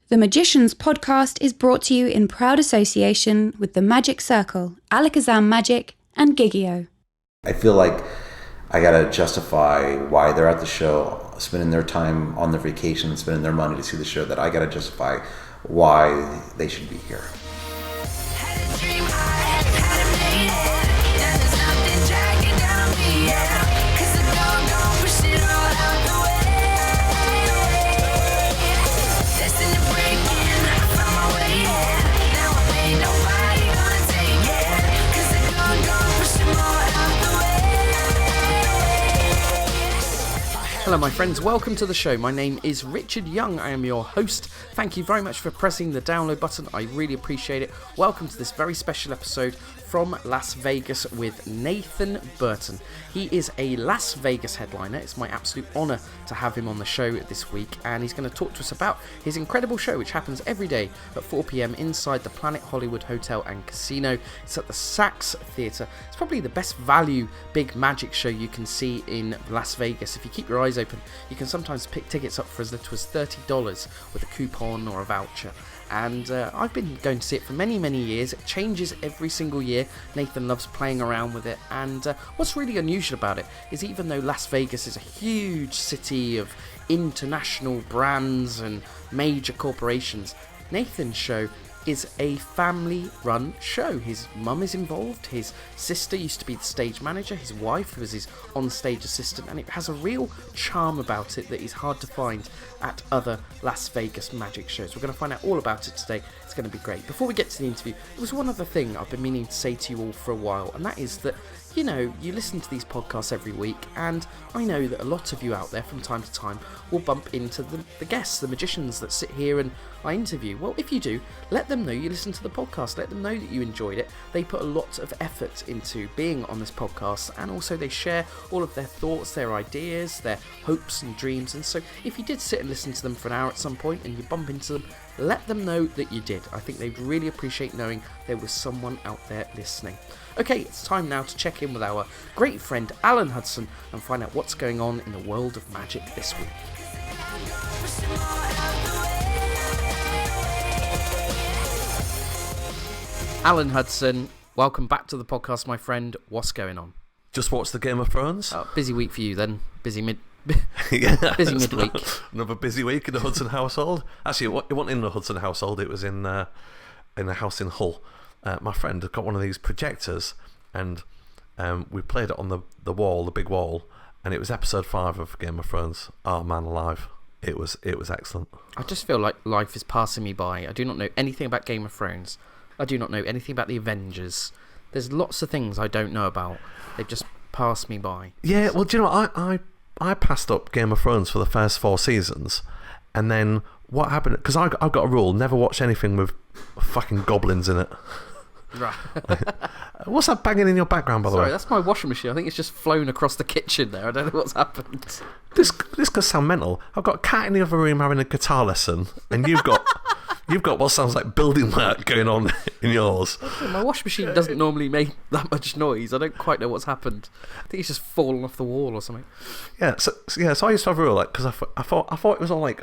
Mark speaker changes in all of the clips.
Speaker 1: The Magicians podcast is brought to you in proud association with the Magic Circle, Alakazam Magic, and Gigio.
Speaker 2: I feel like I gotta justify why they're at the show, spending their time on their vacation, spending their money to see the show, that I gotta justify why they should be here.
Speaker 3: Hello my friends, welcome to the show. My name is Richard Young, I am your host. Thank you very much for pressing the download button, I really appreciate it. Welcome to this very special episode from Las Vegas with Nathan Burton. He is a Las Vegas headliner. It's my absolute honour to have him on the show this week, and he's going to talk to us about his incredible show which happens every day at 4 p.m. inside the Planet Hollywood Hotel and Casino. It's at the Saks Theatre. It's probably the best value big magic show you can see in Las Vegas. If you keep your eyes open, you can sometimes pick tickets up for as little as $30 with a coupon or a voucher. And I've been going to see it for many years. It changes every single year. Nathan loves playing around with it, and what's really unusual about it is even though Las Vegas is a huge city of international brands and major corporations, Nathan's show is a family-run show. His mum is involved, his sister used to be the stage manager, his wife was his on-stage assistant, and it has a real charm about it that is hard to find at other Las Vegas magic shows. We're going to find out all about it today. It's going to be great. Before we get to the interview, there was one other thing I've been meaning to say to you all for a while, and that is that, you know, you listen to these podcasts every week, and I know that a lot of you out there from time to time will bump into the guests, the magicians that sit here and I interview. Well, if you do, let them know you listen to the podcast. Let them know that you enjoyed it. They put a lot of effort into being on this podcast, and also they share all of their thoughts, their ideas, their hopes and dreams. And so if you did sit and listen to them for an hour at some point and you bump into them, let them know that you did. I think they'd really appreciate knowing there was someone out there listening. Okay, it's time now to check in with our great friend Alan Hudson and find out what's going on in the world of magic this week. Alan Hudson, welcome back to the podcast, my friend. What's going on?
Speaker 4: Just watched the Game of Thrones.
Speaker 3: Busy week for you then. Busy midweek.
Speaker 4: Another busy week in the Hudson household. Actually, it wasn't in the Hudson household. It was in a house in Hull. My friend had got one of these projectors, and we played it on the wall, the big wall, and it was episode 5 of Game of Thrones. Oh man alive, it was excellent.
Speaker 3: I just feel like life is passing me by. I do not know anything about Game of Thrones. I do not know anything about the Avengers. There's lots of things I don't know about. They've just passed me by.
Speaker 4: Yeah, well, do you know what? I passed up Game of Thrones for the first 4 seasons, and then what happened? Because I've got a rule: never watch anything with fucking goblins in it.
Speaker 3: Right.
Speaker 4: What's that banging in your background, by the way?
Speaker 3: Sorry, that's my washing machine. I think it's just flown across the kitchen there. I don't know what's happened.
Speaker 4: This could sound mental. I've got a cat in the other room having a guitar lesson, and you've got what sounds like building work going on in yours.
Speaker 3: My washing machine doesn't normally make that much noise. I don't quite know what's happened. I think it's just fallen off the wall or something.
Speaker 4: Yeah, so I used to have a rule, like, because I thought it was all like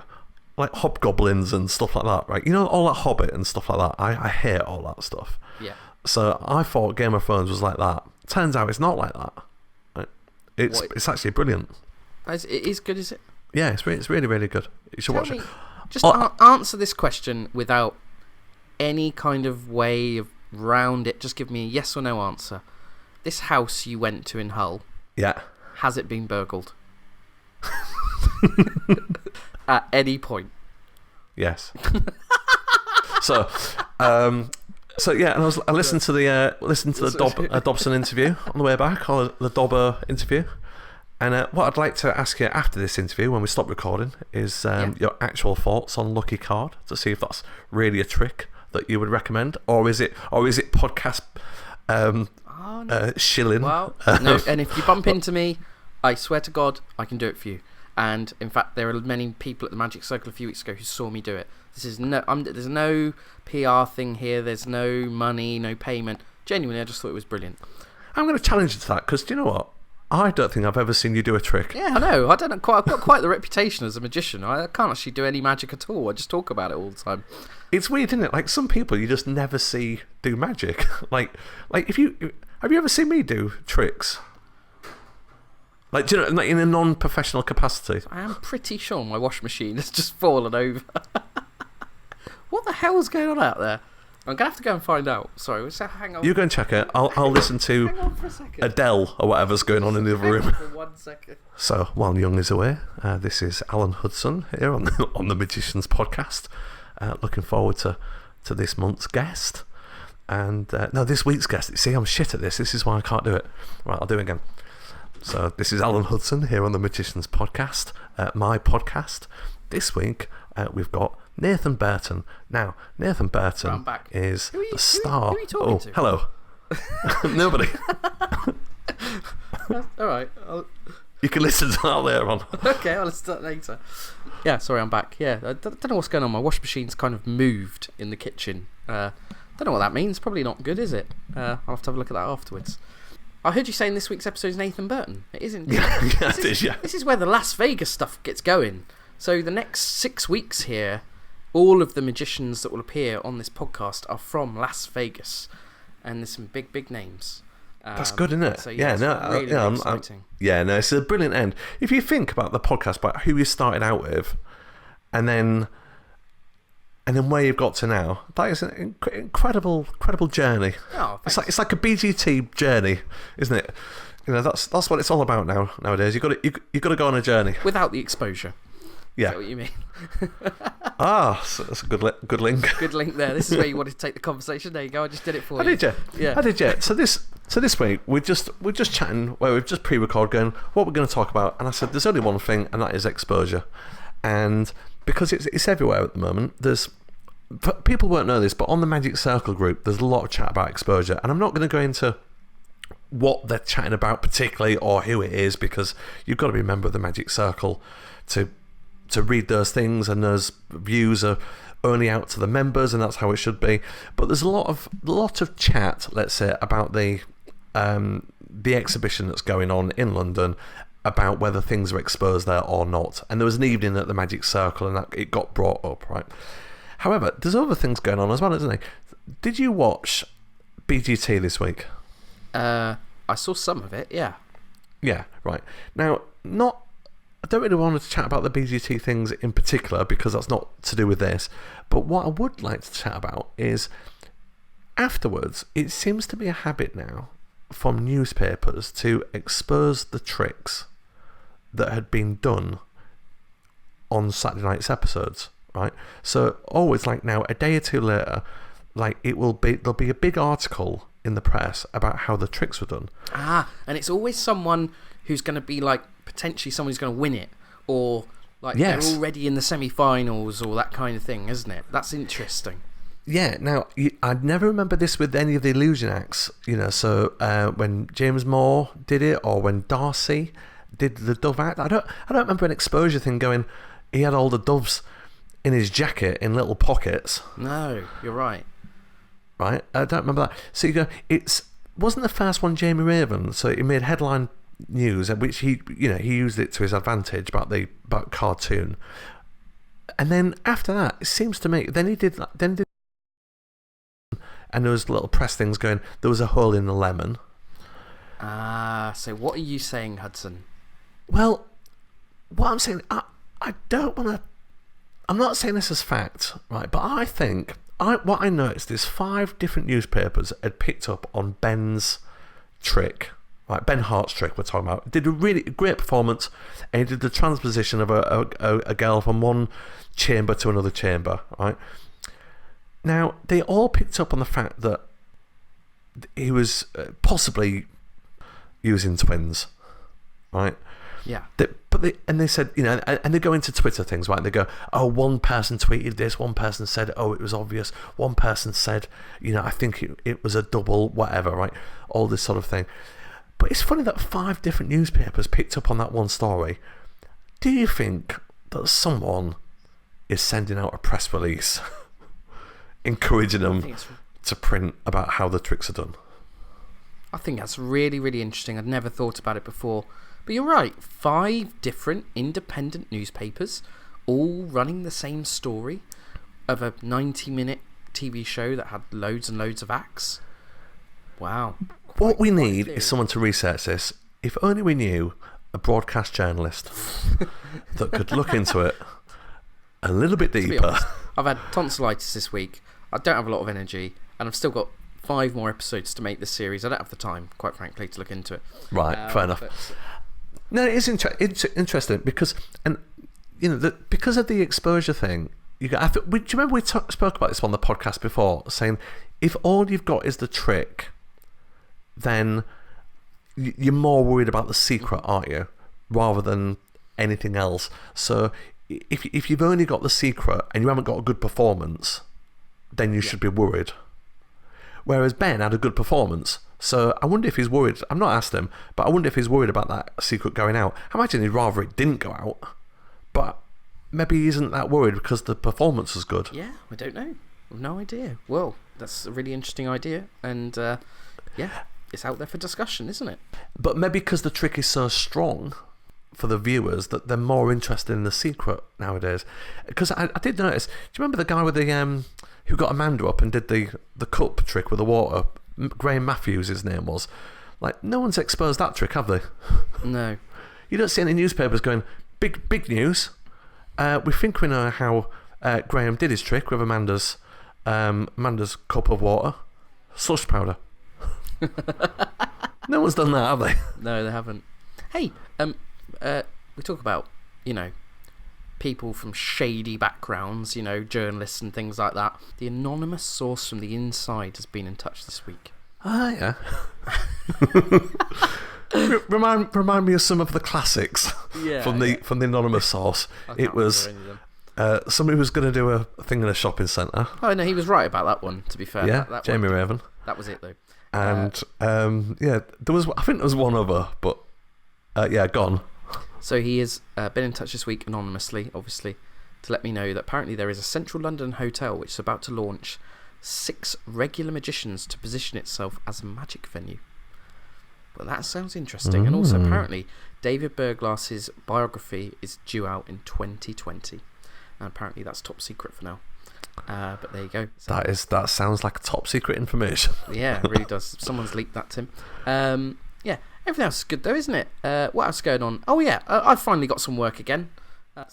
Speaker 4: hobgoblins and stuff like that, right? You know, all that Hobbit and stuff like that. I hate all that stuff.
Speaker 3: Yeah.
Speaker 4: So I thought Game of Thrones was like that. Turns out it's not like that. Right? It's actually brilliant.
Speaker 3: It is good, is it?
Speaker 4: Yeah, it's really really good. You should watch it.
Speaker 3: Just answer this question without any kind of way around it. Just give me a yes or no answer. This house you went to in Hull.
Speaker 4: Yeah.
Speaker 3: Has it been burgled? At any point.
Speaker 4: Yes. So yeah, and I listened to the Dobson interview on the way back, or the Dobber interview. And what I'd like to ask you after this interview, when we stop recording, is your actual thoughts on Lucky Card, to see if that's really a trick that you would recommend, or is it podcast shilling?
Speaker 3: Well, no. And if you bump into me, I swear to God, I can do it for you. And in fact, there are many people at the Magic Circle a few weeks ago who saw me do it. There's no PR thing here. There's no money, no payment. Genuinely, I just thought it was brilliant.
Speaker 4: I'm going to challenge you to that, because do you know what? I don't think I've ever seen you do a trick.
Speaker 3: Yeah, I know. I don't know. I've got quite the reputation as a magician. I can't actually do any magic at all. I just talk about it all the time.
Speaker 4: It's weird, isn't it? Like some people you just never see do magic. like have you ever seen me do tricks? Like, do you know, like in a non-professional capacity?
Speaker 3: I am pretty sure my washing machine has just fallen over. What the hell's going on out there? I'm gonna have to go and find out. Sorry, hang on.
Speaker 4: You go and check it. I'll listen to
Speaker 3: Hang on for a second.
Speaker 4: Adele or whatever's going on in the other room.
Speaker 3: For 1 second.
Speaker 4: So while Young is away, this is Alan Hudson here on the Magicians Podcast. Looking forward to this month's guest, and no, this week's guest. You see, I'm shit at this. This is why I can't do it. Right, I'll do it again. So this is Alan Hudson here on the Magicians Podcast, my podcast. This week we've got Nathan Burton. Now, Nathan Burton is the star.
Speaker 3: Who are you talking to?
Speaker 4: Hello. Nobody.
Speaker 3: All right.
Speaker 4: You can listen to that later on.
Speaker 3: Okay, I'll listen to that later. Yeah, sorry, I'm back. Yeah, I don't know what's going on. My wash machine's kind of moved in the kitchen. Don't know what that means. Probably not good, is it? I'll have to have a look at that afterwards. I heard you saying this week's episode is Nathan Burton. It isn't.
Speaker 4: Yeah, it is, yeah.
Speaker 3: This is where the Las Vegas stuff gets going. So the next 6 weeks here, all of the magicians that will appear on this podcast are from Las Vegas. And there's some big, big names.
Speaker 4: That's good, isn't it?
Speaker 3: So, yeah, really exciting.
Speaker 4: No, it's a brilliant end. If you think about the podcast, about who you started out with, and then where you've got to now, that is an incredible journey.
Speaker 3: Oh,
Speaker 4: it's like a BGT journey, isn't it? You know, that's what it's all about nowadays. You got to go on a journey
Speaker 3: without the exposure.
Speaker 4: Yeah.
Speaker 3: Is that what you mean?
Speaker 4: So that's a good link.
Speaker 3: Good link there. This is where you wanted to take the conversation. There you go. I just did it for you.
Speaker 4: Did you?
Speaker 3: Yeah.
Speaker 4: I did, yeah. So this week we're just chatting where we've just pre-recorded going what we're going to talk about, and I said there's only one thing, and that is exposure, and because it's everywhere at the moment. People won't know this, but on the Magic Circle group, there's a lot of chat about exposure, and I'm not going to go into what they're chatting about particularly or who it is, because you've got to be a member of the Magic Circle to read those things, and those views are only out to the members, and that's how it should be. But there's a lot of chat, let's say, about the exhibition that's going on in London, about whether things are exposed there or not. And there was an evening at the Magic Circle, and it got brought up, right? However, there's other things going on as well, isn't there? Did you watch BGT this week?
Speaker 3: I saw some of it, yeah.
Speaker 4: Yeah, right. Now, I don't really want to chat about the BGT things in particular, because that's not to do with this. But what I would like to chat about is, afterwards, it seems to be a habit now from newspapers to expose the tricks that had been done on Saturday night's episodes, right? So always, like now, a day or two later, like there'll be a big article in the press about how the tricks were done.
Speaker 3: And it's always someone who's going to be like, potentially someone who's going to win it, or like they're already in the semi-finals, or that kind of thing, isn't it? That's interesting.
Speaker 4: Yeah, now, I'd never remember this with any of the illusion acts, you know, so when James Moore did it, or when Darcy did the dove act, I don't remember an exposure thing going, he had all the doves in his jacket in little pockets.
Speaker 3: No, you're right.
Speaker 4: Right? I don't remember that. So you go, wasn't the first one Jamie Raven, so he made headline news, which he used it to his advantage about cartoon. And then after that, it seems to me, then he did and there was little press things going, there was a hole in the lemon.
Speaker 3: So what are you saying, Hudson?
Speaker 4: Well, what I'm saying, I don't want to, I'm not saying this as fact, right, but I think, what I noticed is 5 different newspapers had picked up on Ben's trick, right, Ben Hart's trick we're talking about. Did a really great performance, and he did the transposition of a girl from one chamber to another chamber, right? Now, they all picked up on the fact that he was possibly using twins, right?
Speaker 3: Yeah.
Speaker 4: And they said, you know, and they go into Twitter things, right? They go, oh, one person tweeted this, one person said, oh, it was obvious, one person said, you know, I think it was a double, whatever, right? All this sort of thing. But it's funny that 5 different newspapers picked up on that one story. Do you think that someone is sending out a press release encouraging them to print about how the tricks are done?
Speaker 3: I think that's really, really interesting. I'd never thought about it before. But you're right, 5 different independent newspapers all running the same story of a 90-minute TV show that had loads and loads of acts. Wow.
Speaker 4: What we need is someone to research this. If only we knew a broadcast journalist that could look into it a little bit deeper.
Speaker 3: To be honest, I've had tonsillitis this week. I don't have a lot of energy, and I've still got 5 more episodes to make this series. I don't have the time, quite frankly, to look into it.
Speaker 4: Right, fair enough. No, it is interesting because, and you know, because of the exposure thing. Do you remember we spoke about this on the podcast before, saying if all you've got is the trick, then you're more worried about the secret, aren't you, rather than anything else. So if you've only got the secret and you haven't got a good performance, then you should be worried. Whereas Ben had a good performance, so I wonder if he's worried. I've not asked him, but I wonder if he's worried about that secret going out. I imagine he'd rather it didn't go out, but maybe he isn't that worried because the performance was good.
Speaker 3: Yeah, I don't know. I've no idea. Well, that's a really interesting idea, and it's out there for discussion, isn't it?
Speaker 4: But maybe because the trick is so strong for the viewers that they're more interested in the secret nowadays. Because I did notice, do you remember the guy with the who got Amanda up and did the cup trick with the water? Graham Matthews, his name was. Like, no one's exposed that trick, have they?
Speaker 3: No.
Speaker 4: You don't see any newspapers going, big news. We think we know how Graham did his trick with Amanda's cup of water. Slush powder. No one's done that, have they?
Speaker 3: No, they haven't. Hey, we talk about, people from shady backgrounds, journalists and things like that. The anonymous source from the inside has been in touch this week.
Speaker 4: Ah, yeah. Remind me of some of the classics from the anonymous source. It was somebody was going to do a thing in a shopping centre.
Speaker 3: Oh no, he was right about that one. To be fair,
Speaker 4: yeah,
Speaker 3: that
Speaker 4: Jamie Raven.
Speaker 3: That was it though.
Speaker 4: And there was. I think there was one other, but gone.
Speaker 3: So he has been in touch this week anonymously, obviously, to let me know that apparently there is a central London hotel which is about to launch 6 regular magicians to position itself as a magic venue. Well, that sounds interesting. And also, apparently, David Berglass's biography is due out in 2020. And apparently that's top secret for now. But there you go. So,
Speaker 4: that sounds like top secret information.
Speaker 3: Yeah, it really does. Someone's leaked that to him. Everything else is good though, isn't it? What else is going on? Oh yeah, I've finally got some work again.
Speaker 4: That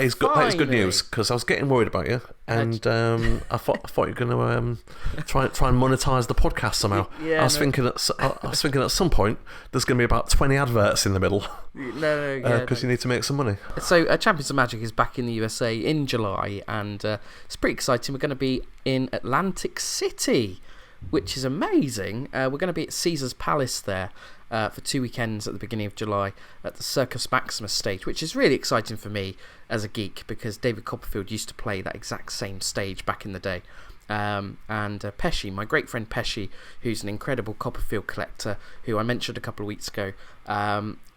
Speaker 4: is good. That is good news, because I was getting worried about you, and I thought you were going to try and monetize the podcast somehow.
Speaker 3: Yeah,
Speaker 4: I was thinking at some point there's going to be about 20 adverts in the middle. Because you need to make some money.
Speaker 3: So Champions of Magic is back in the USA in July, and it's pretty exciting. We're going to be in Atlantic City, which is amazing. We're going to be at Caesar's Palace there for 2 weekends at the beginning of July at the Circus Maximus stage, which is really exciting for me as a geek, because David Copperfield used to play that exact same stage back in the day. And Pesci, my great friend Pesci, who's an incredible Copperfield collector, who I mentioned a couple of weeks ago,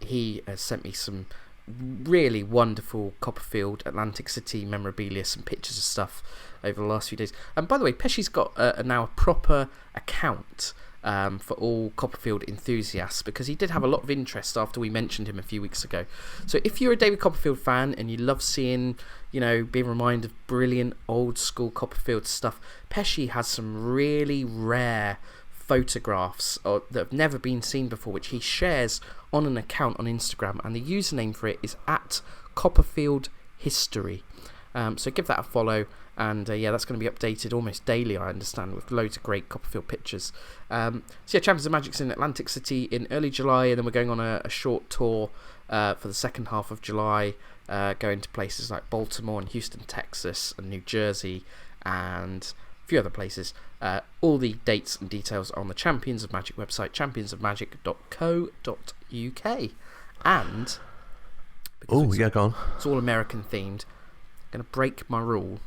Speaker 3: he has sent me some really wonderful Copperfield Atlantic City memorabilia, some pictures of stuff over the last few days. And by the way, Pesci's got now a proper account for all Copperfield enthusiasts, because he did have a lot of interest after we mentioned him a few weeks ago. So if you're a David Copperfield fan and you love seeing, being reminded of brilliant old school Copperfield stuff, Pesci has some really rare photographs that have never been seen before, which he shares on an account on Instagram, and the username for it is @CopperfieldHistory. So give that a follow, and that's going to be updated almost daily, I understand, with loads of great Copperfield pictures. Champions of Magic's in Atlantic City in early July, and then we're going on a short tour for the second half of July, going to places like Baltimore and Houston, Texas, and New Jersey, and a few other places. All the dates and details are on the Champions of Magic website, championsofmagic.co.uk. And
Speaker 4: go on.
Speaker 3: It's all American themed. I'm going to break my rule.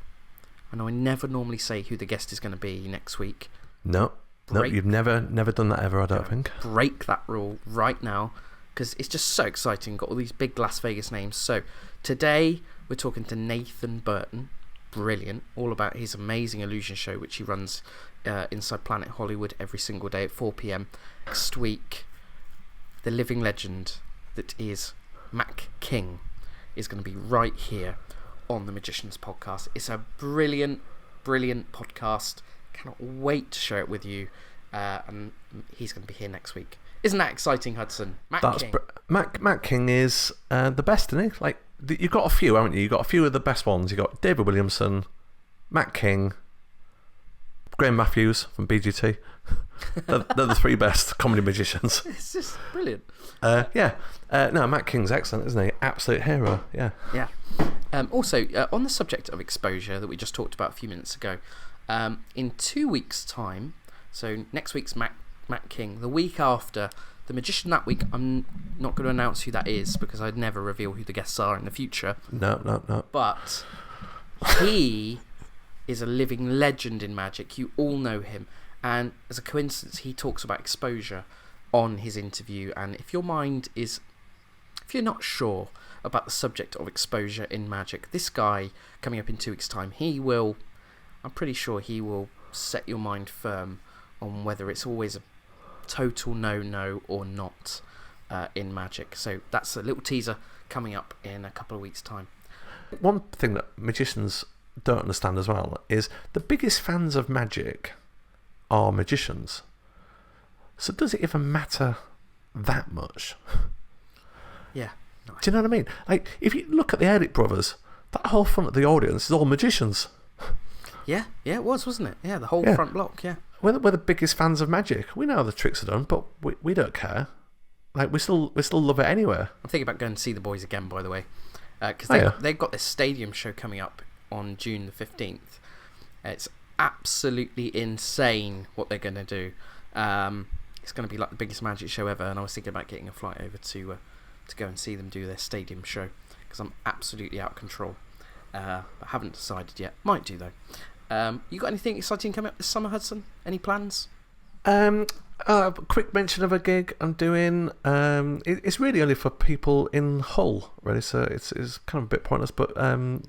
Speaker 3: I know I never normally say who the guest is going to be next week.
Speaker 4: No, you've never done that ever, I don't think.
Speaker 3: Break that rule right now, because it's just so exciting. Got all these big Las Vegas names. So today we're talking to Nathan Burton, brilliant, all about his amazing illusion show, which he runs inside Planet Hollywood every single day at 4 p.m. Next week, the living legend that is Mac King is going to be right here on the Magicians Podcast. It's a brilliant podcast. Cannot wait to share it with you. And he's going to be here next week. Isn't that exciting, Hudson?
Speaker 4: Mac King is the best, isn't he? Like, you've got a few, haven't you? You've got a few of the best ones. You've got David Williamson, Mac King, Graham Matthews from BGT. They're the three best comedy magicians.
Speaker 3: It's just brilliant.
Speaker 4: No, Mac King's excellent, isn't he? Absolute hero. Yeah.
Speaker 3: Also, on the subject of exposure that we just talked about a few minutes ago, in 2 weeks' time, so next week's Mac King, the week after, the magician that week, I'm not going to announce who that is because I'd never reveal who the guests are in the future.
Speaker 4: No.
Speaker 3: But he is a living legend in magic. You all know him. And as a coincidence, he talks about exposure on his interview. And if you're not sure about the subject of exposure in magic, this guy, coming up in 2 weeks' time, I'm pretty sure he will set your mind firm on whether it's always a total no or not in magic. So that's a little teaser coming up in a couple of weeks' time.
Speaker 4: One thing that magicians don't understand as well is the biggest fans of magic are magicians. So does it even matter that much?
Speaker 3: Yeah. No,
Speaker 4: Do you know what I mean? Like, if you look at the Edit brothers, that whole front of the audience is all magicians.
Speaker 3: Yeah, it was, wasn't it? Yeah, the whole front block, yeah.
Speaker 4: We're the biggest fans of magic. We know how the tricks are done, but we don't care. Like, we still love it anyway.
Speaker 3: I'm thinking about going to see the boys again, by the way. Because they've got this stadium show coming up on June the 15th. It's absolutely insane what they're going to do. It's going to be like the biggest magic show ever, and I was thinking about getting a flight over to go and see them do their stadium show, because I'm absolutely out of control. But haven't decided yet. Might do, though. You got anything exciting coming up this summer, Hudson? Any plans?
Speaker 4: A quick mention of a gig I'm doing. It's really only for people in Hull, really, so it's kind of a bit pointless, but I'll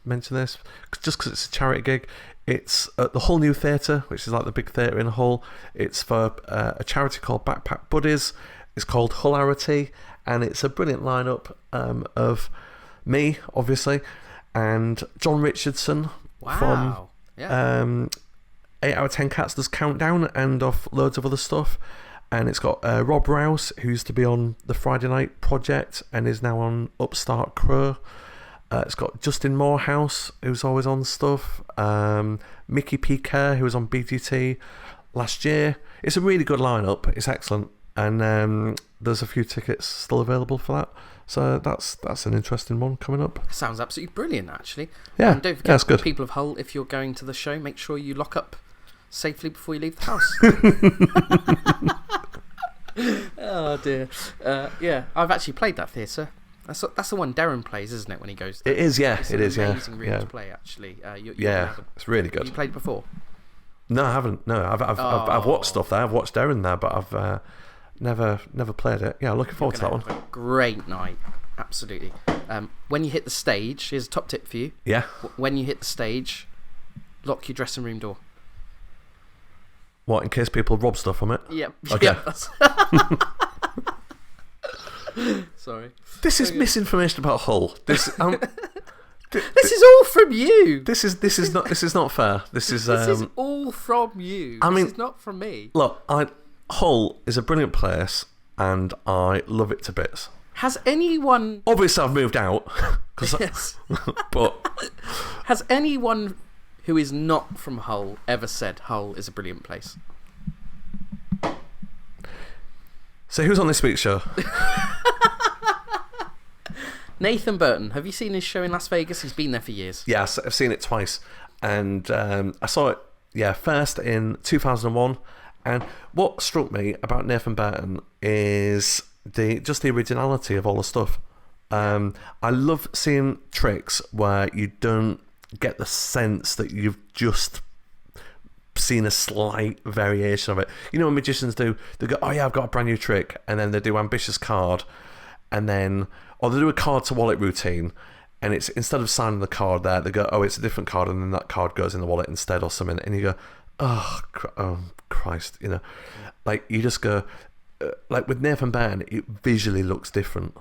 Speaker 4: mention this just because it's a charity gig. It's at the Hull New Theatre, which is like the big theatre in Hull. It's for a charity called Backpack Buddies. It's called Hullarity, and it's a brilliant lineup of me, obviously, and John Richardson from 8 out of 10 Cats Does Countdown, and off loads of other stuff. And it's got Rob Rouse, who's to be on the Friday Night Project and is now on Upstart Crow. It's got Justin Morehouse, who's always on stuff. Mickey P. Kerr, who was on BGT last year. It's a really good lineup. It's excellent. And there's a few tickets still available for that. So that's an interesting one coming up.
Speaker 3: Sounds absolutely brilliant, actually.
Speaker 4: Yeah,
Speaker 3: and don't forget,
Speaker 4: it's good.
Speaker 3: People of Hull, if you're going to the show, make sure you lock up safely before you leave the house. Oh dear. Yeah, I've actually played that theatre. That's the one Darren plays, isn't it? When he goes there?
Speaker 4: It is, yeah.
Speaker 3: It's
Speaker 4: it is, yeah.
Speaker 3: It's an amazing room to play, actually.
Speaker 4: It's really good.
Speaker 3: Have you played before?
Speaker 4: No, I haven't. No, I've watched stuff there. I've watched Darren there, but I've never played it. Yeah, looking forward to that one.
Speaker 3: Have a great night, absolutely. When you hit the stage, here's a top tip for you.
Speaker 4: Yeah.
Speaker 3: When you hit the stage, lock your dressing room door.
Speaker 4: What, in case people rob stuff from it?
Speaker 3: Yep.
Speaker 4: Okay.
Speaker 3: Yep, sorry.
Speaker 4: This is misinformation about Hull. This is
Speaker 3: all from you.
Speaker 4: This is not fair. This is
Speaker 3: all from you.
Speaker 4: I mean,
Speaker 3: this is not from me.
Speaker 4: Look, Hull is a brilliant place, and I love it to bits.
Speaker 3: Has anyone?
Speaker 4: Obviously, I've moved out.
Speaker 3: Yes.
Speaker 4: But
Speaker 3: has anyone who is not from Hull ever said Hull is a brilliant place?
Speaker 4: So who's on this week's show?
Speaker 3: Nathan Burton. Have you seen his show in Las Vegas? He's been there for years.
Speaker 4: Yes, I've seen it twice, and I saw it first in 2001. And what struck me about Nathan Burton is the originality of all the stuff. I love seeing tricks where you don't get the sense that you've just seen a slight variation of it. You know what magicians do? They go, oh yeah, I've got a brand new trick, and then they do ambitious card, and then, or they do a card to wallet routine, and it's instead of signing the card there, they go, oh, it's a different card, and then that card goes in the wallet instead or something, and you go, oh Christ, you know, like you just go, like with Nathan Burton, it visually looks different.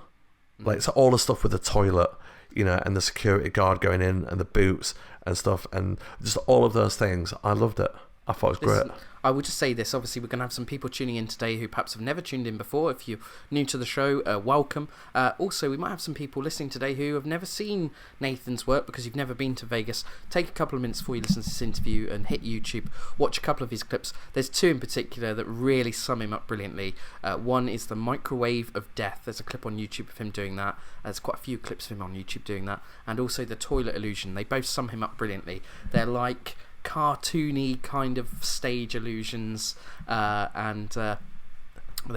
Speaker 4: Like so all the stuff with the toilet, you know, and the security guard going in, and the boots and stuff, and just all of those things, I loved it. I thought it was great.
Speaker 3: I would just say this, obviously we're going to have some people tuning in today who perhaps have never tuned in before. If you're new to the show, welcome. Also, we might have some people listening today who have never seen Nathan's work because you've never been to Vegas. Take a couple of minutes before you listen to this interview and hit YouTube, watch a couple of his clips. There's two in particular that really sum him up brilliantly. One is the microwave of death. There's a clip on YouTube of him doing that. There's quite a few clips of him on YouTube doing that. And also the toilet illusion. They both sum him up brilliantly. They're like cartoony kind of stage illusions, and they're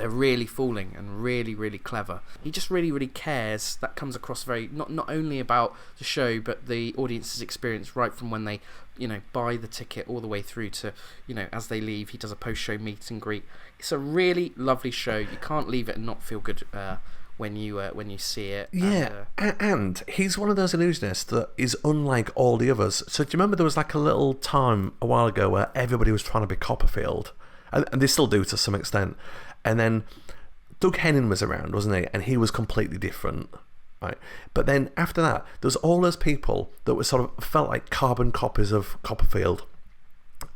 Speaker 3: really fooling and really, really clever. He just really, really cares. That comes across very not only about the show but the audience's experience right from when they, you know, buy the ticket all the way through to, you know, as they leave. He does a post-show meet and greet. It's a really lovely show. You can't leave it and not feel good when you see it.
Speaker 4: Yeah, and he's one of those illusionists that is unlike all the others. So do you remember there was like a little time a while ago where everybody was trying to be Copperfield, and they still do to some extent, and then Doug Henning was around, wasn't he? And he was completely different, right? But then after that, there was all those people that were sort of felt like carbon copies of Copperfield,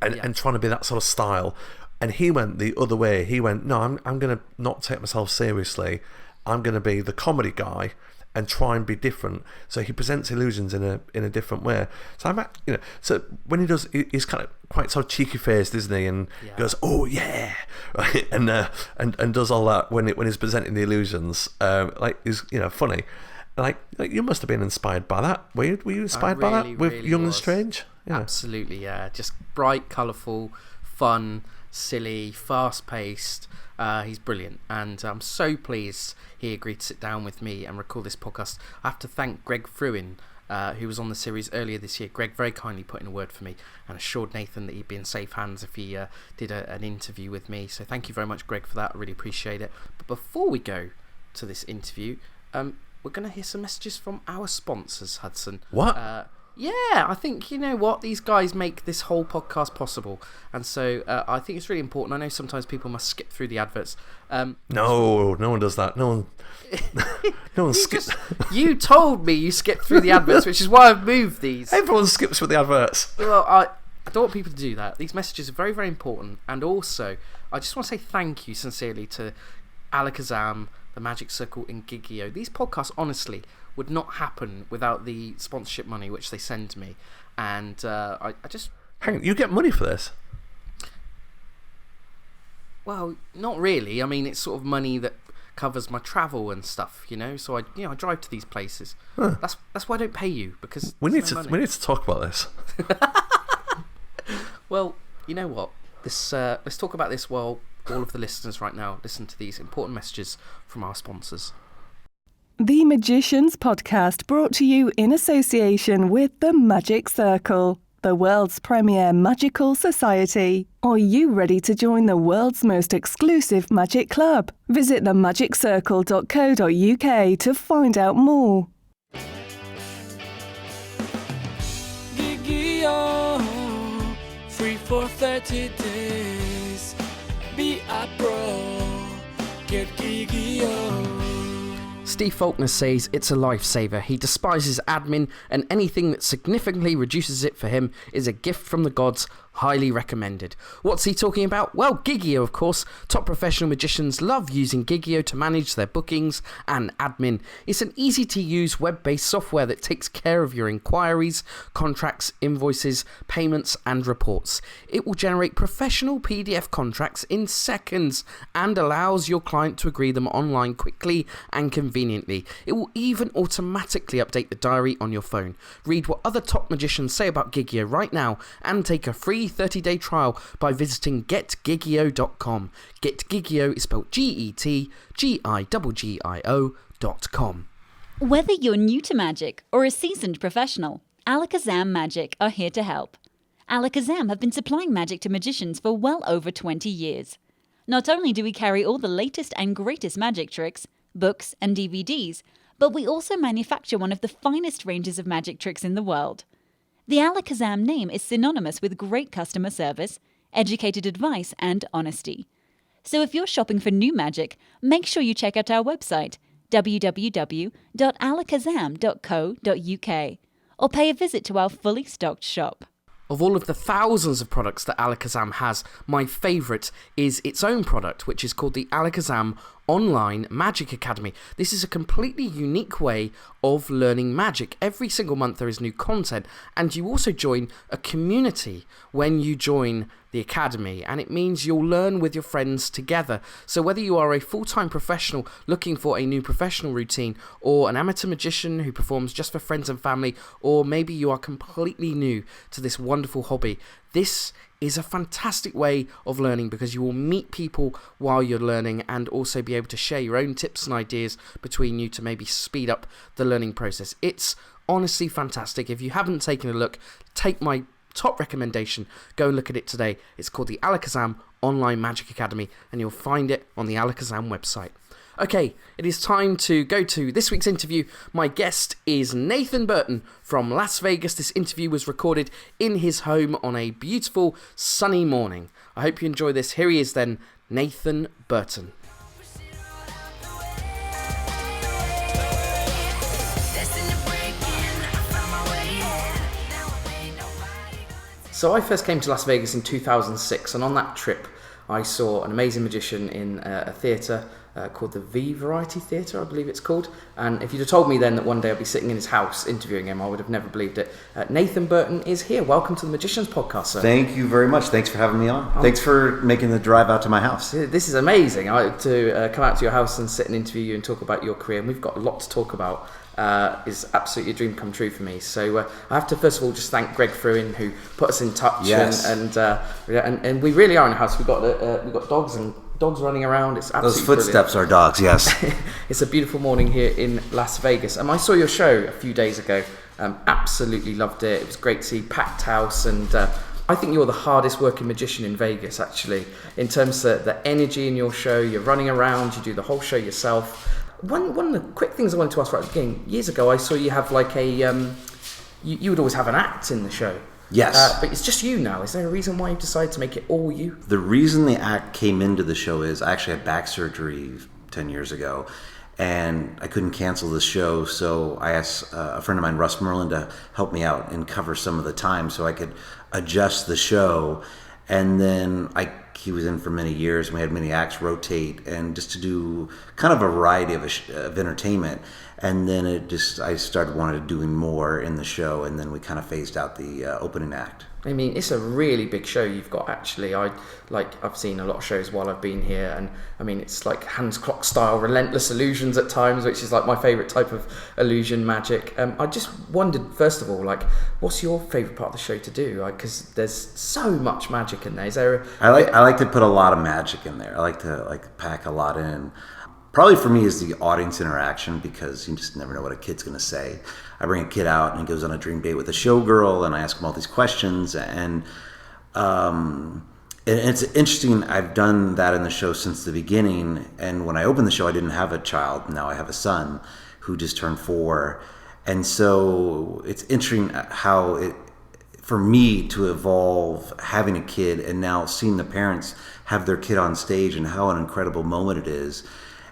Speaker 4: and trying to be that sort of style. And he went the other way. He went, no, I'm going to not take myself seriously. I'm going to be the comedy guy and try and be different. So he presents illusions in a different way. So so when he does, he's kind of quite sort of cheeky faced, isn't he? And goes, oh yeah, right? And does all that when he's presenting the illusions. Like he's funny. Like you must have been inspired by that. Were you inspired by that with
Speaker 3: really
Speaker 4: Young and
Speaker 3: was.
Speaker 4: Strange? Yeah.
Speaker 3: Absolutely, yeah. Just bright, colourful, fun, silly, fast paced. He's brilliant, and I'm so pleased he agreed to sit down with me and record this podcast. I have to thank Greg Fruin, who was on the series earlier this year. Greg very kindly put in a word for me and assured Nathan that he'd be in safe hands if he did an interview with me. So thank you very much, Greg, for that. I really appreciate it. But before we go to this interview, we're going to hear some messages from our sponsors, Hudson.
Speaker 4: What?
Speaker 3: Yeah, I think, you know what, these guys make this whole podcast possible, and so I think it's really important. I know sometimes people must skip through the adverts.
Speaker 4: No one does that. No one skips.
Speaker 3: You told me you skipped through the adverts, which is why I've moved these.
Speaker 4: Everyone skips through the adverts.
Speaker 3: Well, I don't want people to do that. These messages are very, very important, and also I just want to say thank you sincerely to Alakazam, the Magic Circle, and Gigio. These podcasts, honestly, would not happen without the sponsorship money which they send me, and I just...
Speaker 4: Hang on, you get money for this?
Speaker 3: Well, not really. I mean, it's sort of money that covers my travel and stuff, so I drive to these places.
Speaker 4: Huh.
Speaker 3: That's why I don't pay you, because
Speaker 4: we need to talk about this.
Speaker 3: Well, you know what, let's talk about this while all of the listeners right now listen to these important messages from our sponsors.
Speaker 5: The Magicians Podcast, brought to you in association with the Magic Circle, the world's premier magical society. Are you ready to join the world's most exclusive magic club? Visit themagiccircle.co.uk to find out more.
Speaker 6: Gigio, free for 30 days. Be a pro, get Gigio.
Speaker 3: Steve Faulkner says it's a lifesaver. He despises admin, and anything that significantly reduces it for him is a gift from the gods. Highly recommended. What's he talking about? Well, Gigio, of course. Top professional magicians love using Gigio to manage their bookings and admin. It's an easy-to-use web-based software that takes care of your inquiries, contracts, invoices, payments, and reports. It will generate professional PDF contracts in seconds and allows your client to agree them online quickly and conveniently. It will even automatically update the diary on your phone. Read what other top magicians say about Gigio right now and take a free 30-day trial by visiting getgigio.com. GetGigio is spelled GetGigio.com.
Speaker 7: Whether you're new to magic or a seasoned professional, Alakazam Magic are here to help. Alakazam have been supplying magic to magicians for well over 20 years. Not only do we carry all the latest and greatest magic tricks, books and DVDs, but we also manufacture one of the finest ranges of magic tricks in the world. The Alakazam name is synonymous with great customer service, educated advice, and honesty. So if you're shopping for new magic, make sure you check out our website, www.alakazam.co.uk, or pay a visit to our fully stocked shop.
Speaker 3: Of all of the thousands of products that Alakazam has, my favourite is its own product, which is called the Alakazam Online Magic Academy. This is a completely unique way of learning magic. Every single month there is new content, and you also join a community when you join the academy, and it means you'll learn with your friends together. So whether you are a full-time professional looking for a new professional routine, or an amateur magician who performs just for friends and family, or maybe you are completely new to this wonderful hobby, this is a fantastic way of learning because you will meet people while you're learning and also be able to share your own tips and ideas between you to maybe speed up the learning process. It's honestly fantastic. If you haven't taken a look, take my top recommendation, go and look at it today. It's called the Alakazam Online Magic Academy, and you'll find it on the Alakazam website. Okay, it is time to go to this week's interview. My guest is Nathan Burton from Las Vegas. This interview was recorded in his home on a beautiful sunny morning. I hope you enjoy this. Here he is then, Nathan Burton. So I first came to Las Vegas in 2006, and on that trip I saw an amazing magician in a theatre called the V Variety Theatre, I believe it's called. And if you'd have told me then that one day I'd be sitting in his house interviewing him, I would have never believed it. Nathan Burton is here. Welcome to the Magicians Podcast, sir.
Speaker 2: Thank you very much. Thanks for having me on. Thanks for making the drive out to my house.
Speaker 3: This is amazing to come out to your house and sit and interview you and talk about your career. And we've got a lot to talk about. Is absolutely a dream come true for me. So I have to first of all just thank Greg Fruin who put us in touch.
Speaker 2: Yes.
Speaker 3: And we really are in a house. We've got dogs running around. It's absolutely
Speaker 2: Those footsteps
Speaker 3: brilliant.
Speaker 2: are dogs. Yes.
Speaker 3: It's a beautiful morning here in Las Vegas. I saw your show a few days ago. Absolutely loved it. It was great to see packed house, and I think you're the hardest working magician in Vegas actually, in terms of the energy in your show. You're running around. You do the whole show yourself. One of the quick things I wanted to ask right at the beginning, years ago I saw you have like a, you would always have an act in the show.
Speaker 2: Yes.
Speaker 3: But it's just you now. Is there a reason why you decided to make it all you?
Speaker 2: The reason the act came into the show is I actually had back surgery 10 years ago, and I couldn't cancel the show, so I asked a friend of mine, Russ Merlin, to help me out and cover some of the time so I could adjust the show. And then he was in for many years, and we had many acts rotate, and just to do kind of a variety of entertainment. And then I started wanting to doing more in the show, and then we kind of phased out the opening act.
Speaker 3: I mean, it's a really big show you've got actually. I've seen a lot of shows while I've been here, and I mean, it's like Hans Clock style, relentless illusions at times, which is like my favourite type of illusion magic. I just wondered, first of all, like, what's your favourite part of the show to do? Because there's so much magic in there. Is there?
Speaker 2: I like to put a lot of magic in there. I like to pack a lot in. Probably for me is the audience interaction, because you just never know what a kid's going to say. I bring a kid out and he goes on a dream date with a showgirl, and I ask him all these questions, and it's interesting. I've done that in the show since the beginning, and when I opened the show I didn't have a child. Now I have a son who just turned 4, and so it's interesting how it, for me to evolve having a kid and now seeing the parents have their kid on stage, and how an incredible moment it is.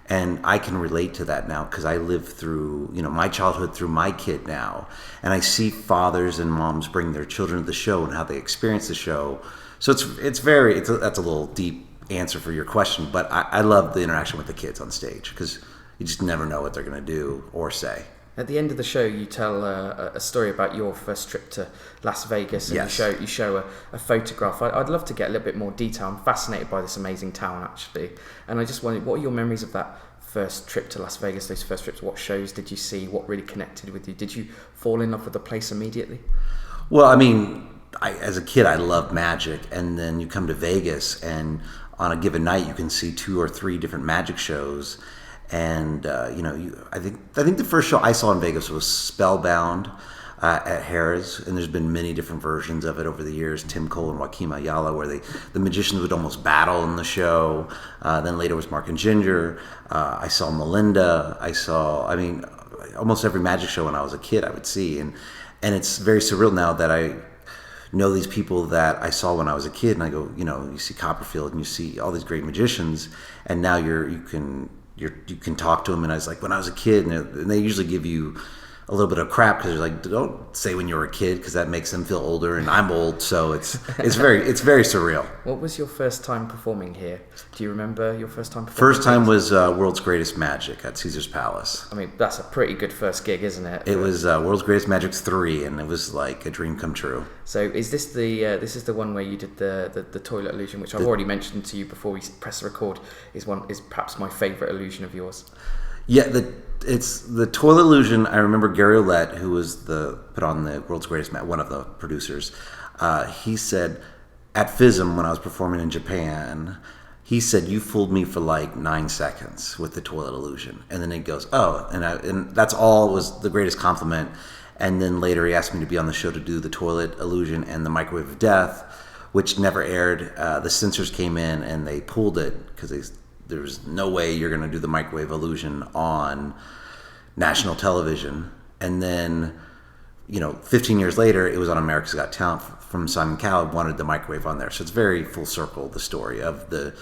Speaker 2: And I can relate to that now because I lived through, my childhood through my kid now. And I see fathers and moms bring their children to the show and how they experience the show. So that's a little deep answer for your question, but I love the interaction with the kids on stage because you just never know what they're going to do or say.
Speaker 3: At the end of the show, you tell a story about your first trip to Las Vegas, and
Speaker 2: yes.
Speaker 3: you show a photograph. I'd love to get a little bit more detail. I'm fascinated by this amazing town, actually. And I just wondered, what are your memories of that first trip to Las Vegas, those first trips? What shows did you see? What really connected with you? Did you fall in love with the place immediately?
Speaker 2: Well, I mean, as a kid, I loved magic. And then you come to Vegas, and on a given night, you can see 2 or 3 different magic shows. And I think the first show I saw in Vegas was Spellbound at Harrah's, and there's been many different versions of it over the years. Tim Cole and Joaquin Ayala, where the magicians would almost battle in the show. Then later was Mark and Ginger. I saw Melinda. almost every magic show when I was a kid I would see, and it's very surreal now that I know these people that I saw when I was a kid, and I go, you see Copperfield and you see all these great magicians, and now you can talk to them. And I was like, when I was a kid, and they usually give you a little bit of crap because they're like, don't say when you were a kid because that makes them feel older, and I'm old, so it's very surreal.
Speaker 3: What was your first time performing here? Do you remember your first time performing?
Speaker 2: First time was World's Greatest Magic at Caesar's Palace.
Speaker 3: I mean, that's a pretty good first gig, isn't it?
Speaker 2: It was World's Greatest Magic 3, and it was like a dream come true.
Speaker 3: So is this the one where you did the toilet illusion, which I've already mentioned to you before we press record, is perhaps my favourite illusion of yours?
Speaker 2: Yeah, it's the toilet illusion. I remember Gary Ollett, who was put on the World's Greatest Magic, one of the producers. He said at FISM when I was performing in Japan, he said, "You fooled me for like 9 seconds with the toilet illusion." And then he goes, "Oh," and that's all was the greatest compliment. And then later he asked me to be on the show to do the toilet illusion and the microwave of death, which never aired. The censors came in and they pulled it because there was no way you're going to do the microwave illusion on national television. And then, 15 years later, it was on America's Got Talent from Simon Cowell, wanted the microwave on there. So it's very full circle, the story of the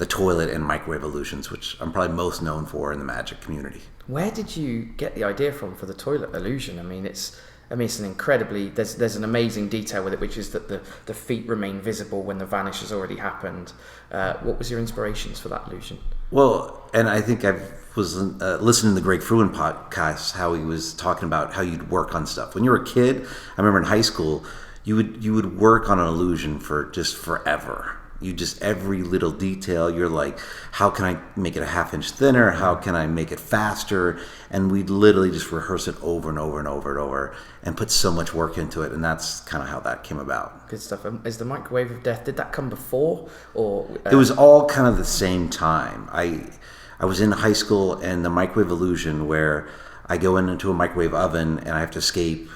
Speaker 2: toilet and microwave illusions, which I'm probably most known for in the magic community.
Speaker 3: Where did you get the idea from for the toilet illusion? I mean, it's an incredibly, there's an amazing detail with it, which is that the feet remain visible when the vanish has already happened. What was your inspirations for that illusion?
Speaker 2: Well, and I think I was listening to the Greg Fruin podcast, how he was talking about how you'd work on stuff. When you were a kid, I remember in high school, you would work on an illusion for just forever. You just, every little detail, you're like, how can I make it a half inch thinner? How can I make it faster? And we'd literally just rehearse it over and over and over and over and put so much work into it. And that's kind of how that came about.
Speaker 3: Good stuff. Is the microwave of death, did that come before? Or
Speaker 2: It was all kind of the same time. I was in high school, and the microwave illusion where I go into a microwave oven and I have to escape,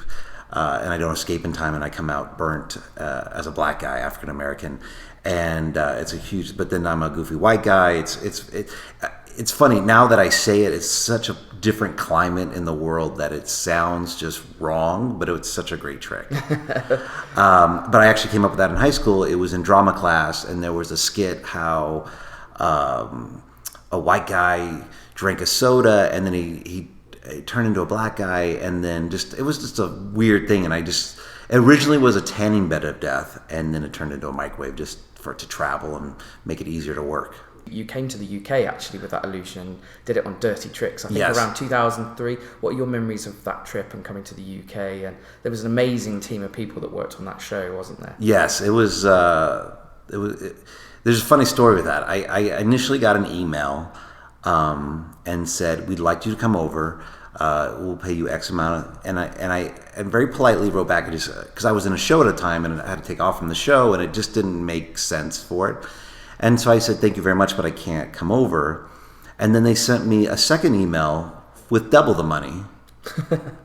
Speaker 2: and I don't escape in time, and I come out burnt as a black guy, African American. And it's a huge, but then I'm a goofy white guy. It's funny now that I say it. It's such a different climate in the world that it sounds just wrong, but it's such a great trick. But I actually came up with that in high school. It was in drama class, and there was a skit how a white guy drank a soda, and then he turned into a black guy, and then it was just a weird thing. And it originally was a tanning bed of death, and then it turned into a microwave just for it to travel and make it easier to work.
Speaker 3: You came to the UK actually with that illusion and did it on Dirty Tricks, I think
Speaker 2: Yes.
Speaker 3: around 2003. What are your memories of that trip and coming to the UK? And there was an amazing team of people that worked on that show, wasn't there?
Speaker 2: Yes, it was. There's a funny story with that. I initially got an email and said, "We'd like you to come over. We'll pay you X amount." And I very politely wrote back, because I was in a show at a time and I had to take off from the show, and it just didn't make sense for it. And so I said, "Thank you very much, but I can't come over." And then they sent me a second email with double the money,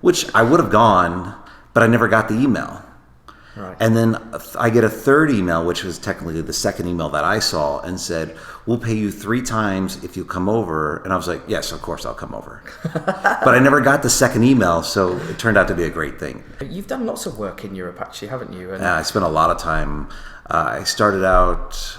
Speaker 2: which I would have gone, but I never got the email.
Speaker 3: Right.
Speaker 2: And then I get a third email, which was technically the second email that I saw, and said, "We'll pay you 3 times if you come over." And I was like, "Yes, of course I'll come over." But I never got the second email, so it turned out to be a great thing.
Speaker 3: You've done lots of work in Europe actually, haven't you? And
Speaker 2: I spent a lot of time. I started out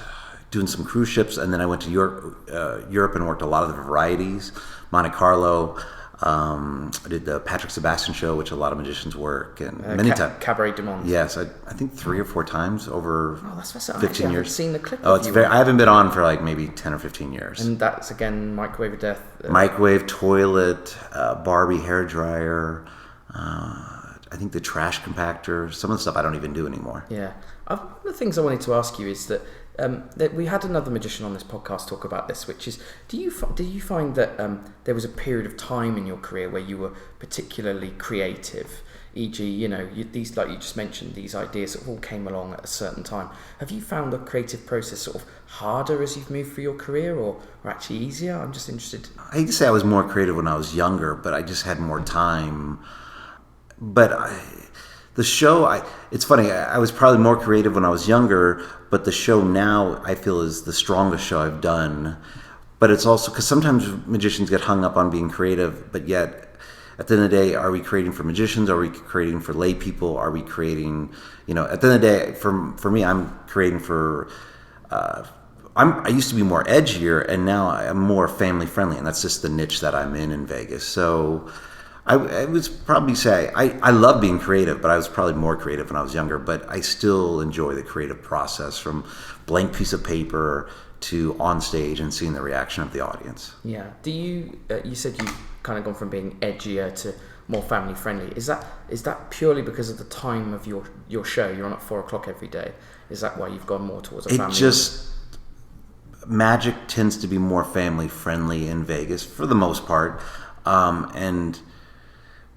Speaker 2: doing some cruise ships, and then I went to Europe and worked a lot of the varieties, Monte Carlo. I did the Patrick Sebastian show, which a lot of magicians work, and many times.
Speaker 3: Cabaret du Monde.
Speaker 2: Yes, I think 3 or 4 times over
Speaker 3: That's fascinating.
Speaker 2: 15
Speaker 3: I
Speaker 2: years.
Speaker 3: haven't seen the clip
Speaker 2: Oh,
Speaker 3: of
Speaker 2: it's
Speaker 3: you.
Speaker 2: very. I haven't been on for like maybe 10 or 15 years.
Speaker 3: And that's again microwave of death.
Speaker 2: Microwave, toilet, Barbie hairdryer. I think the trash compactor. Some of the stuff I don't even do anymore.
Speaker 3: Yeah. One of the things I wanted to ask you is that we had another magician on this podcast talk about this, which is, do you find that there was a period of time in your career where you were particularly creative? E.g., these, like you just mentioned, these ideas sort of all came along at a certain time. Have you found the creative process sort of harder as you've moved through your career, or actually easier? I'm just interested.
Speaker 2: I hate to say I was more creative when I was younger, but I just had more time. But the show, it's funny, I was probably more creative when I was younger, but the show now I feel is the strongest show I've done. But it's also because sometimes magicians get hung up on being creative, but yet at the end of the day, are we creating for magicians? Are we creating for lay people? Are we creating, at the end of the day, for me, I'm creating for, I used to be more edgier, and now I'm more family friendly, and that's just the niche that I'm in Vegas. So I would probably say I love being creative, but I was probably more creative when I was younger, but I still enjoy the creative process, from blank piece of paper to on stage and seeing the reaction of the audience.
Speaker 3: Yeah. Do you, you said you've kind of gone from being edgier to more family friendly. Is that purely because of the time of your show? You're on at 4:00 every day. Is that why you've gone more towards a family?
Speaker 2: Magic tends to be more family friendly in Vegas for the most part. And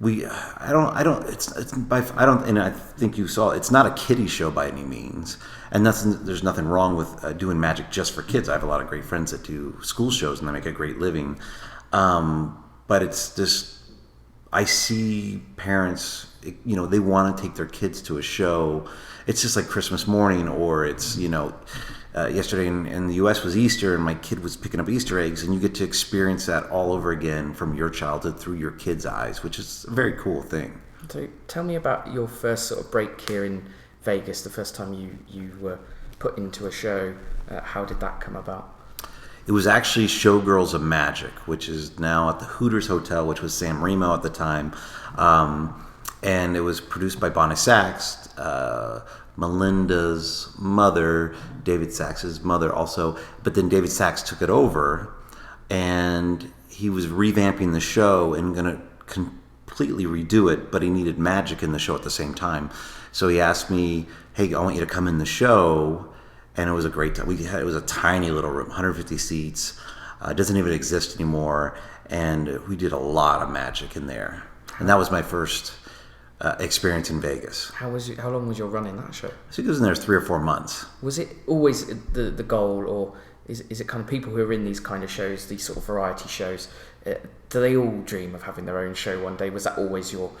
Speaker 2: I think you saw, it's not a kiddie show by any means. And there's nothing wrong with doing magic just for kids. I have a lot of great friends that do school shows and they make a great living. But it's just, I see parents, they want to take their kids to a show. It's just like Christmas morning, or it's, yesterday in the U.S. was Easter, and my kid was picking up Easter eggs, and you get to experience that all over again from your childhood through your kid's eyes, which is a very cool thing.
Speaker 3: So tell me about your first sort of break here in Vegas, the first time you were put into a show. How did that come about?
Speaker 2: It was actually Showgirls of Magic, which is now at the Hooters Hotel, which was San Remo at the time. And it was produced by Bonnie Sachs, Melinda's mother, David Sachs's mother also. But then David Sachs took it over, and he was revamping the show and going to completely redo it, but he needed magic in the show at the same time. So he asked me, hey, I want you to come in the show. And it was a great time. It was a tiny little room, 150 seats. It doesn't even exist anymore. And we did a lot of magic in there. And that was my first experience in Vegas.
Speaker 3: How long was your run in that show?
Speaker 2: I think it was in there 3 or 4 months.
Speaker 3: Was it always the goal, or is it kind of people who are in these kind of shows, these sort of variety shows, do they all dream of having their own show one day? Was that always your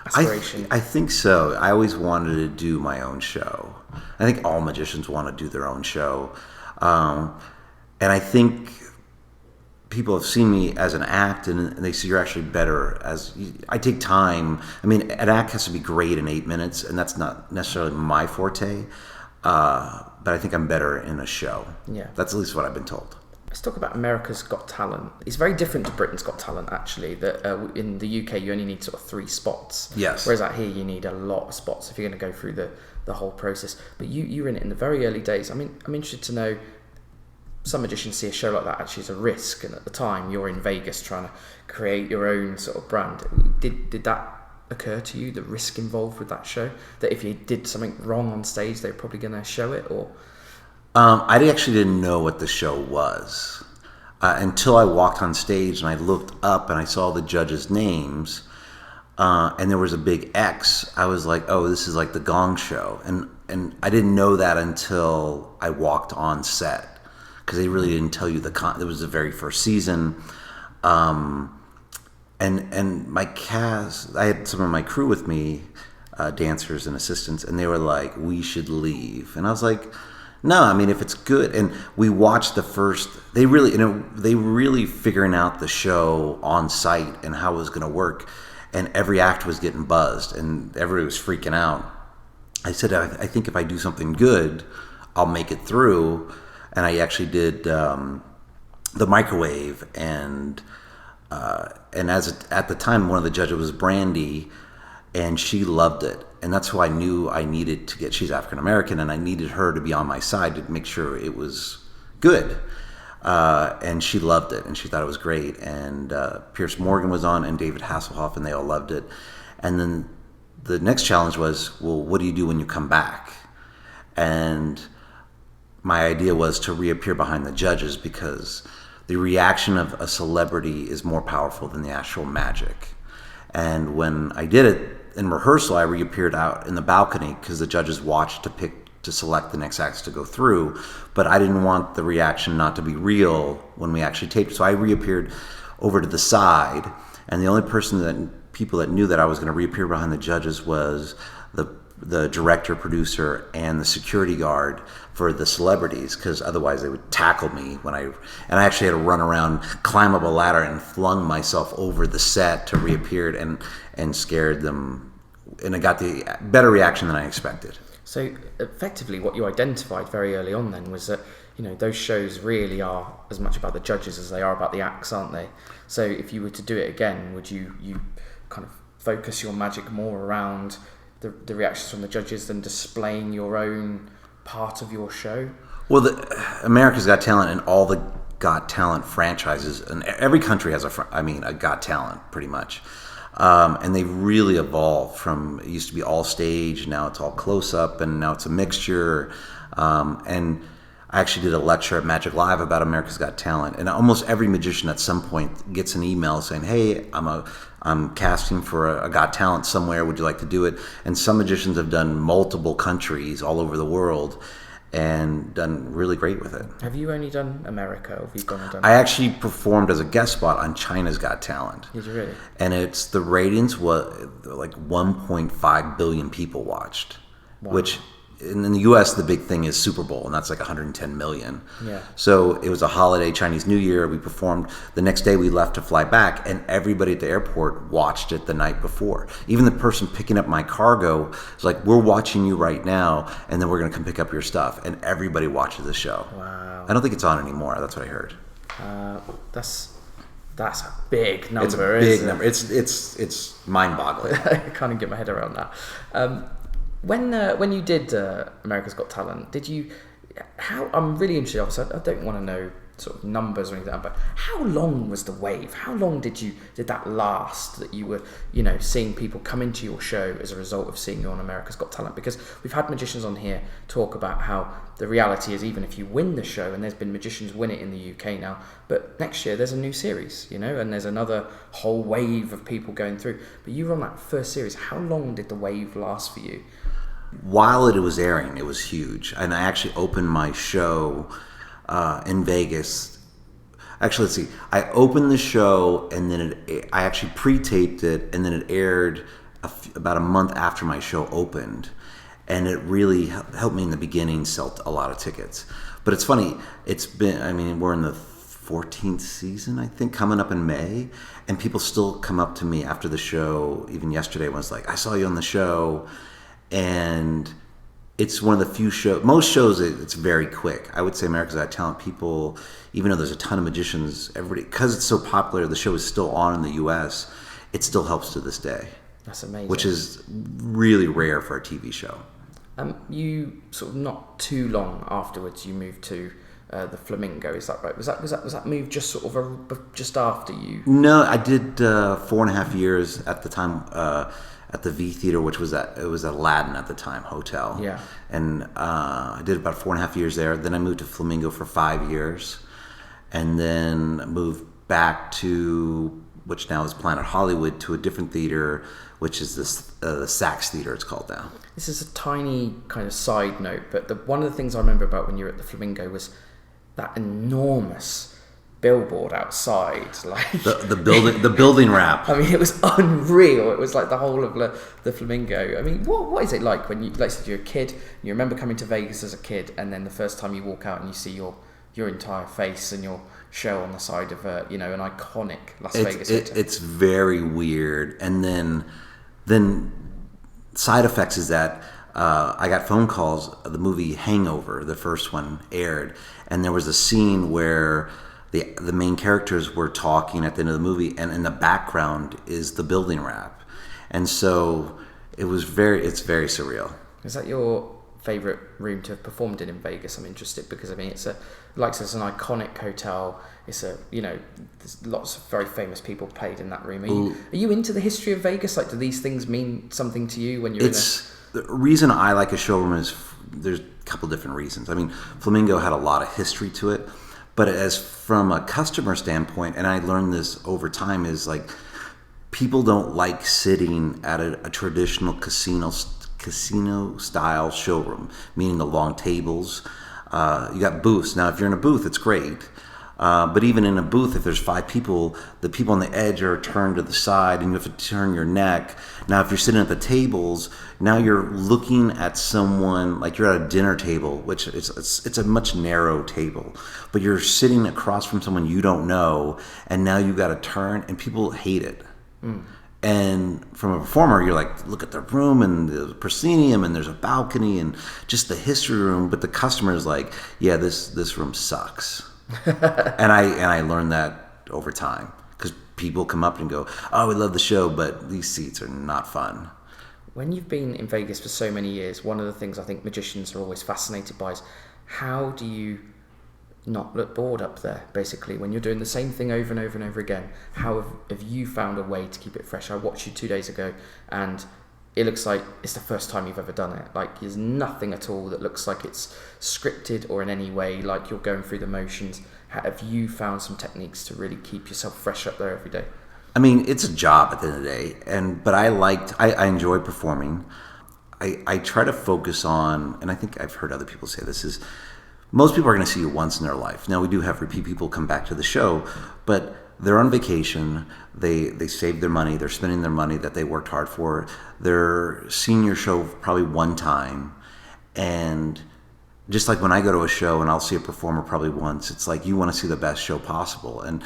Speaker 3: aspiration?
Speaker 2: I think so. I always wanted to do my own show. I think all magicians want to do their own show. And I think people have seen me as an act, and they see you're actually better as... I take time. I mean, an act has to be great in 8 minutes, and that's not necessarily my forte. But I think I'm better in a show.
Speaker 3: Yeah.
Speaker 2: That's at least what I've been told.
Speaker 3: Let's talk about America's Got Talent. It's very different to Britain's Got Talent, actually. That in the UK, you only need sort of 3 spots.
Speaker 2: Yes.
Speaker 3: Whereas out here, you need a lot of spots if you're going to go through the whole process. But you were in it in the very early days. I mean, I'm interested to know, some magicians see a show like that actually as a risk, and at the time, you're in Vegas trying to create your own sort of brand. Did that occur to you, the risk involved with that show? That if you did something wrong on stage, they're probably going to show it, or...
Speaker 2: I actually didn't know what the show was until I walked on stage and I looked up and I saw the judges' names, and there was a big X. I was like, oh, this is like the Gong Show. And I didn't know that until I walked on set, because they really didn't tell you it was the very first season. And my cast, I had some of my crew with me, dancers and assistants, and they were like, we should leave. And I was like... No, I mean, if it's good, and we watched the first, they really figuring out the show on site and how it was going to work, and every act was getting buzzed, and everybody was freaking out. I said, I think if I do something good, I'll make it through, and I actually did the microwave, and at the time, one of the judges was Brandy, and she loved it. And that's who I knew I needed to get. She's African American, and I needed her to be on my side to make sure it was good. And she loved it, and she thought it was great. And Pierce Morgan was on, and David Hasselhoff, and they all loved it. And then the next challenge was, well, what do you do when you come back? And my idea was to reappear behind the judges, because the reaction of a celebrity is more powerful than the actual magic. And when I did it, in rehearsal, I reappeared out in the balcony because the judges watched to select the next acts to go through. But I didn't want the reaction not to be real when we actually taped. So I reappeared over to the side, and the only people that knew that I was going to reappear behind the judges was the director, producer, and the security guard for the celebrities, because otherwise they would tackle me and I actually had to run around, climb up a ladder, and flung myself over the set to reappear and scared them, and I got the better reaction than I expected.
Speaker 3: So effectively what you identified very early on then was that, those shows really are as much about the judges as they are about the acts, aren't they? So if you were to do it again, would you kind of focus your magic more around the reactions from the judges than displaying your own part of your show?
Speaker 2: Well, America's Got Talent and all the Got Talent franchises, and every country has a Got Talent pretty much. And they've really evolved from, it used to be all stage, now it's all close up, and now it's a mixture. And I actually did a lecture at Magic Live about America's Got Talent, and almost every magician at some point gets an email saying, "Hey, I'm casting for a Got Talent somewhere. Would you like to do it?" And some magicians have done multiple countries all over the world and done really great with it.
Speaker 3: Have you only done America, or have you gone and done?
Speaker 2: I actually performed as a guest spot on China's Got Talent.
Speaker 3: Did you really?
Speaker 2: And the ratings was like 1.5 billion people watched, which in the U.S. the big thing is Super Bowl, and that's like 110 million.
Speaker 3: Yeah.
Speaker 2: So it was a holiday, Chinese New Year. We performed. The next day we left to fly back, and everybody at the airport watched it the night before. Even the person picking up my cargo was like, "We're watching you right now, and then we're going to come pick up your stuff." And everybody watches the show.
Speaker 3: Wow.
Speaker 2: I don't think it's on anymore. That's what I heard.
Speaker 3: That's a big number.
Speaker 2: It's a big number. It's mind-boggling.
Speaker 3: I can't even get my head around that. When you did America's Got Talent, I'm really interested, obviously I don't want to know sort of numbers or anything like that, but how long was the wave? How long did that last, that you were, seeing people come into your show as a result of seeing you on America's Got Talent? Because we've had magicians on here talk about how the reality is, even if you win the show, and there's been magicians win it in the UK now, but next year there's a new series, and there's another whole wave of people going through. But you were on that first series. How long did the wave last for you?
Speaker 2: While it was airing, it was huge. And I actually opened my show in Vegas. Actually, let's see. I opened the show, and then I actually pre-taped it, and then it aired about a month after my show opened. And it really helped me in the beginning sell a lot of tickets. But it's funny. We're in the 14th season, I think, coming up in May. And people still come up to me after the show. Even yesterday was like, "I saw you on the show." And it's one of the few shows, most shows it's very quick. I would say America's Got Talent, people, even though there's a ton of magicians, everybody, because it's so popular, the show is still on in the US, it still helps to this day.
Speaker 3: That's amazing.
Speaker 2: Which is really rare for a TV show.
Speaker 3: You sort of not too long afterwards, you moved to the Flamingo, is that right? Was that move just sort of just after you?
Speaker 2: No, I did 4.5 years at the time, at the V Theater, which was it was Aladdin at the time, hotel.
Speaker 3: Yeah.
Speaker 2: And I did about 4.5 years there. Then I moved to Flamingo for 5 years, and then moved back to, which now is Planet Hollywood, to a different theater, which is the Saks Theater, it's called now.
Speaker 3: This is a tiny kind of side note, but one of the things I remember about when you were at the Flamingo was that enormous billboard outside, like
Speaker 2: the building wrap.
Speaker 3: I mean, it was unreal. It was like the whole of the Flamingo. I mean, what is it like when you, like, said you're a kid, and you remember coming to Vegas as a kid, and then the first time you walk out and you see your entire face and your show on the side of an iconic Las Vegas hotel.
Speaker 2: It's very weird. And then side effects is that I got phone calls. The movie Hangover, the first one, aired, and there was a scene where the main characters were talking at the end of the movie, and in the background is the building wrap, and so it's very surreal.
Speaker 3: Is that your favorite room to have performed in Vegas? I'm interested because it's an iconic hotel. It's there's lots of very famous people played in that room. Are you into the history of Vegas? Like, do these things mean something to you when you're
Speaker 2: The reason I like a showroom is there's a couple different reasons. I mean, Flamingo had a lot of history to it. But as from a customer standpoint, and I learned this over time, is like people don't like sitting at a traditional casino style showroom, meaning the long tables. You got booths. Now, if you're in a booth, it's great. But even in a booth, if there's 5 people, the people on the edge are turned to the side and you have to turn your neck. Now, if you're sitting at the tables, now you're looking at someone like you're at a dinner table, which it's a much narrow table, but you're sitting across from someone you don't know, and now you got to turn, and people hate it. And from a performer, you're like, look at the room and the proscenium, and there's a balcony and just the history room. But the customer is like, yeah, this room sucks. and I learned that over time, because people come up and go, oh, we love the show, but these seats are not fun.
Speaker 3: When you've been in Vegas for so many years, one of the things I think magicians are always fascinated by is how do you not look bored up there, basically, when you're doing the same thing over and over and over again? How have you found a way to keep it fresh? I watched you 2 days ago, and it looks like it's the first time you've ever done it. Like, there's nothing at all that looks like it's scripted or in any way like you're going through the motions. Have you found some techniques to really keep yourself fresh up there every day?
Speaker 2: I mean, it's a job at the end of the day, but I enjoy performing. I try to focus on, and I think I've heard other people say this, is most people are going to see you once in their life. Now, we do have repeat people come back to the show, but they're on vacation, they saved their money, they're spending their money that they worked hard for, they're seeing your show probably one time, and just like when I go to a show and I'll see a performer probably once, it's like you want to see the best show possible. And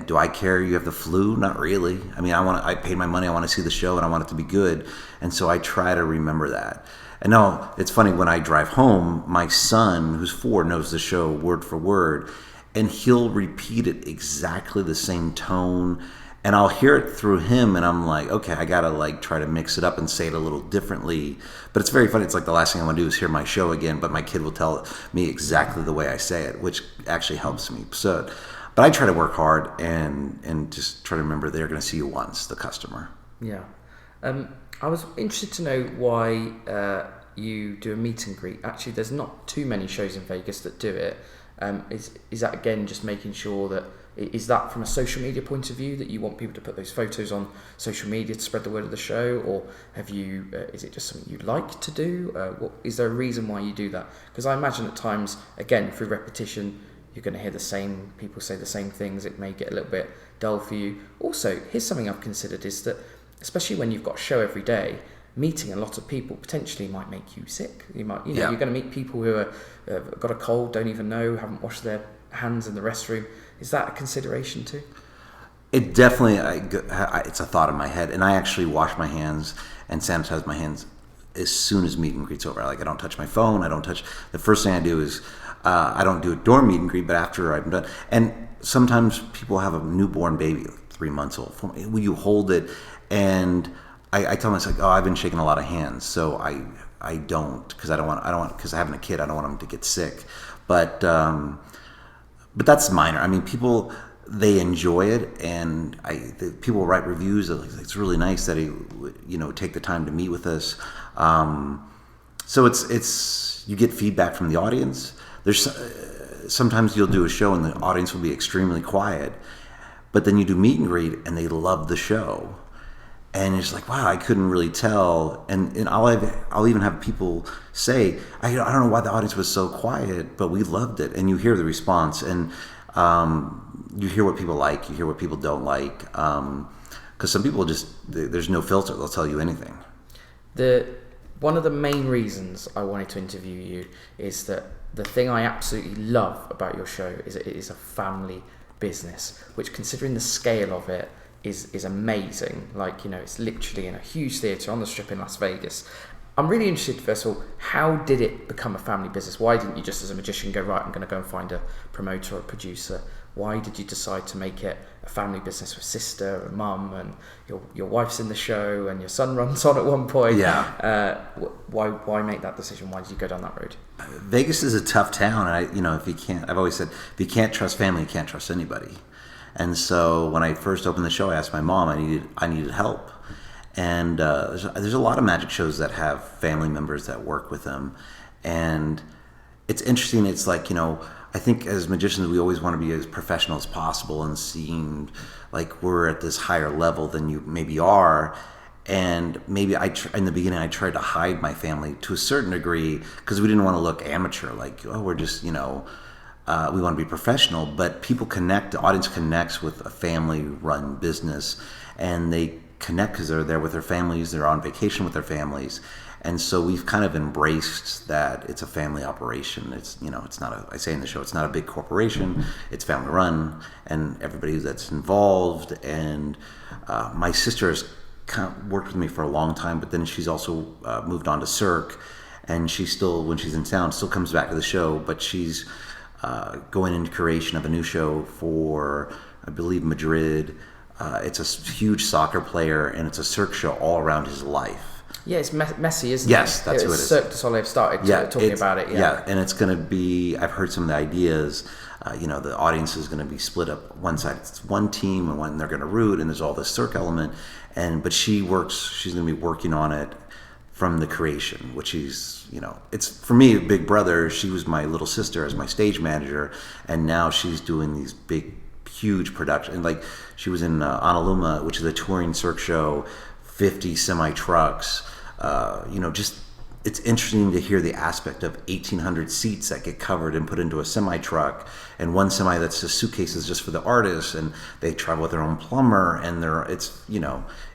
Speaker 2: do I care you have the flu? Not really. I mean, I paid my money, I want to see the show, and I want it to be good, and so I try to remember that. And now, it's funny, when I drive home, my son, who's 4, knows the show word for word, and he'll repeat it exactly the same tone, and I'll hear it through him, and I'm like, okay, I gotta like try to mix it up and say it a little differently. But it's very funny. It's like the last thing I want to do is hear my show again, but my kid will tell me exactly the way I say it, which actually helps me. So, but I try to work hard and just try to remember they're going to see you once, the customer.
Speaker 3: Yeah. I was interested to know why you do a meet and greet. Actually, there's not too many shows in Vegas that do it. Is that, again, just making sure that, is that from a social media point of view, that you want people to put those photos on social media to spread the word of the show, or have you? Is it just something you like to do? Is there a reason why you do that? Because I imagine at times, again, through repetition, you're going to hear the same people say the same things. It may get a little bit dull for you. Also, here's something I've considered, is that especially when you've got a show every day, meeting a lot of people potentially might make you sick. You might, you're going to meet people who have got a cold, don't even know, haven't washed their hands in the restroom. Is that a consideration too?
Speaker 2: It definitely, it's a thought in my head, and I actually wash my hands and sanitize my hands as soon as meet and greet's over. Like, I don't touch my phone. The first thing I do is, I don't do it during meet and greet, but after I'm done. And sometimes people have a newborn baby, like 3 months old. Will you hold it? And I tell them, it's like, oh, I've been shaking a lot of hands, so I don't, because because having a kid, I don't want them to get sick. But that's minor. I mean, people, they enjoy it, and people write reviews. It's really nice that he, take the time to meet with us. So it's you get feedback from the audience. There's sometimes you'll do a show and the audience will be extremely quiet, but then you do meet and greet and they love the show, and it's like, wow, I couldn't really tell. And I'll even have people say, I don't know why the audience was so quiet, but we loved it. And you hear the response, and you hear what people like, you hear what people don't like, because some people there's no filter. They'll tell you anything.
Speaker 3: One of the main reasons I wanted to interview you is that the thing I absolutely love about your show is that it is a family business, which, considering the scale of it, is amazing. Like, it's literally in a huge theatre on the Strip in Las Vegas. I'm really interested, first of all, how did it become a family business? Why didn't you just, as a magician, go, right, I'm going to go and find a promoter or a producer? Why did you decide to make it a family business with sister and mum, and your wife's in the show and your son runs on at one point?
Speaker 2: Yeah.
Speaker 3: Why make that decision? Why did you go down that road?
Speaker 2: Vegas is a tough town, and I've always said, if you can't trust family, you can't trust anybody. And so when I first opened the show, I asked my mom, I needed help. And there's a lot of magic shows that have family members that work with them. And it's interesting. It's like, I think as magicians, we always want to be as professional as possible and seem like we're at this higher level than you maybe are. And maybe in the beginning, I tried to hide my family to a certain degree because we didn't want to look amateur, like, oh, we're just, we want to be professional, but people connect, the audience connects with a family-run business, and they connect because they're there with their families, they're on vacation with their families. And so we've kind of embraced that it's a family operation. It's, it's not I say in the show, it's not a big corporation, it's family run, and everybody that's involved. And my sister has kind of worked with me for a long time, but then she's also moved on to Cirque, and she still, when she's in town, still comes back to the show, but she's going into creation of a new show for, I believe, Madrid. It's a huge soccer player, and it's a Cirque show all around his life.
Speaker 3: Yeah, it's messy, isn't it?
Speaker 2: Yes, that's who it is.
Speaker 3: Cirque du Soleil have started talking about it.
Speaker 2: Yeah, and it's going to be, I've heard some of the ideas, the audience is going to be split up. One side, it's one team, and one they're going to root, and there's all this Cirque element. But she's going to be working on it from the creation, which is, it's, for me, Big Brother. She was my little sister as my stage manager, and now she's doing these big, huge productions. And like, she was in Honolulu, which is a touring Cirque show, 50 semi-trucks, just, it's interesting to hear the aspect of 1,800 seats that get covered and put into a semi-truck, and one semi that's just suitcases just for the artists, and they travel with their own plumber, and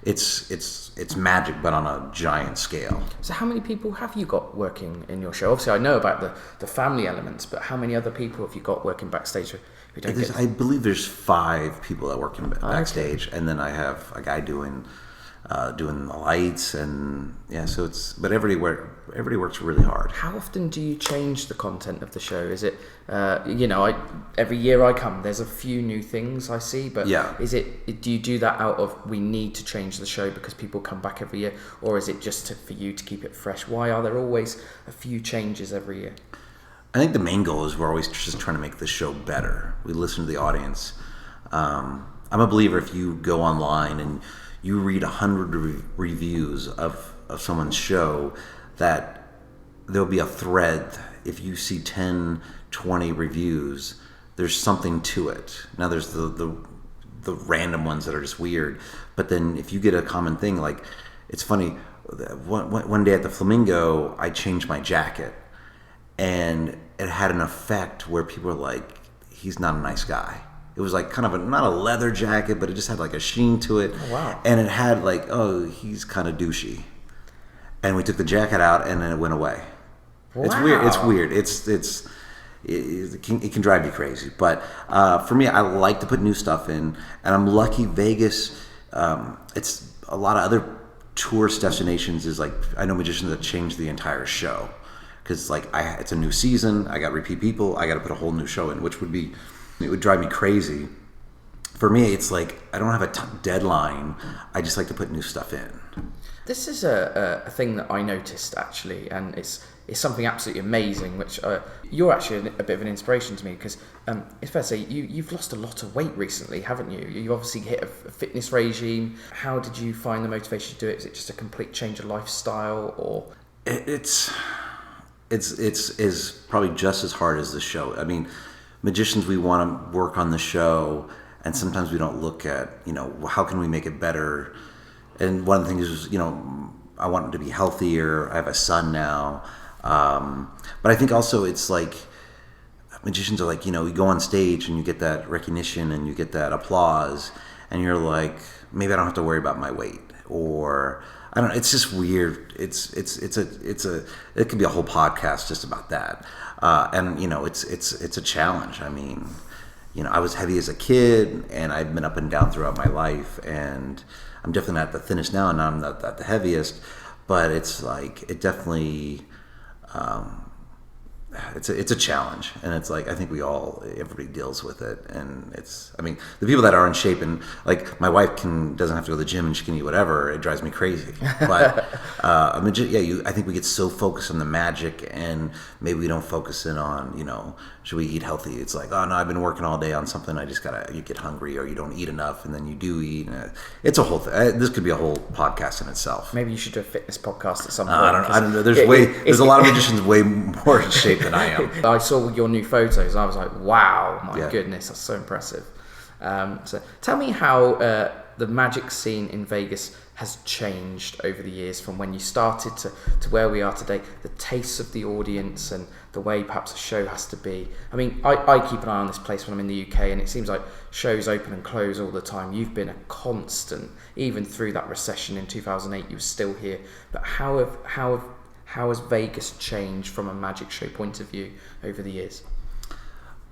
Speaker 2: it's magic, but on a giant scale.
Speaker 3: So how many people have you got working in your show? Obviously I know about the family elements, but how many other people have you got working backstage?
Speaker 2: I believe there's 5 people that work in backstage, and then I have a guy doing the lights, and so but everybody works really hard.
Speaker 3: How often do you change the content of the show? Is it every year I come, there's a few new things I see, but do you do that out of, we need to change the show because people come back every year, or is it just for you to keep it fresh? Why are there always a few changes every year?
Speaker 2: I think the main goal is we're always just trying to make the show better. We listen to the audience. I'm a believer, if you go online and you read 100 reviews of someone's show, that there'll be a thread. If you see 10, 20 reviews, there's something to it. Now there's the random ones that are just weird, but then if you get a common thing, like, it's funny, one day at the Flamingo, I changed my jacket, and it had an effect where people were like, he's not a nice guy. It was like kind of not a leather jacket, but it just had like a sheen to it.
Speaker 3: Oh, wow.
Speaker 2: And it had like, oh, he's kind of douchey. And we took the jacket out, and then it went away. Wow. It's weird. It can drive you crazy. But for me, I like to put new stuff in, and I'm lucky Vegas, it's a lot of other tourist destinations is like, I know magicians that change the entire show. Because like it's a new season, I got repeat people, I got to put a whole new show in, which it would drive me crazy. For me, it's like I don't have a deadline. I just like to put new stuff in.
Speaker 3: This is a thing that I noticed actually, and it's something absolutely amazing. Which you're actually a bit of an inspiration to me, because it's fair to say you've lost a lot of weight recently, haven't you? You obviously hit a fitness regime. How did you find the motivation to do it? Is it just a complete change of lifestyle, or
Speaker 2: it's probably just as hard as the show. I mean, magicians, we want to work on the show, and sometimes we don't look at, how can we make it better? And one of the things is, I want to be healthier. I have a son now. But I think also it's like, magicians are like, you go on stage and you get that recognition and you get that applause, and you're like, maybe I don't have to worry about my weight, or I don't know. It's just weird. It could be a whole podcast just about that. And it's a challenge. I mean, I was heavy as a kid, and I've been up and down throughout my life, and I'm definitely not the thinnest now, and I'm not the heaviest, but it's like, it definitely, it's a challenge, and it's like, I think everybody deals with it, and the people that are in shape, and like my wife doesn't have to go to the gym and she can eat whatever, it drives me crazy. But I think we get so focused on the magic, and maybe we don't focus in on, should we eat healthy? It's like, oh no, I've been working all day on something, you get hungry, or you don't eat enough, and then you do eat. It's a whole thing. This could be a whole podcast in itself.
Speaker 3: Maybe you should do a fitness podcast at some point.
Speaker 2: I don't know. There's a lot of magicians way more in shape than I am.
Speaker 3: I saw your new photos. I was like, wow, my goodness, that's so impressive. So tell me how the magic scene in Vegas has changed over the years from when you started to where we are today? The tastes of the audience and the way perhaps a show has to be. I mean, I keep an eye on this place when I'm in the UK, and it seems like shows open and close all the time. You've been a constant, even through that recession in 2008. You were still here. But how has Vegas changed from a magic show point of view over the years?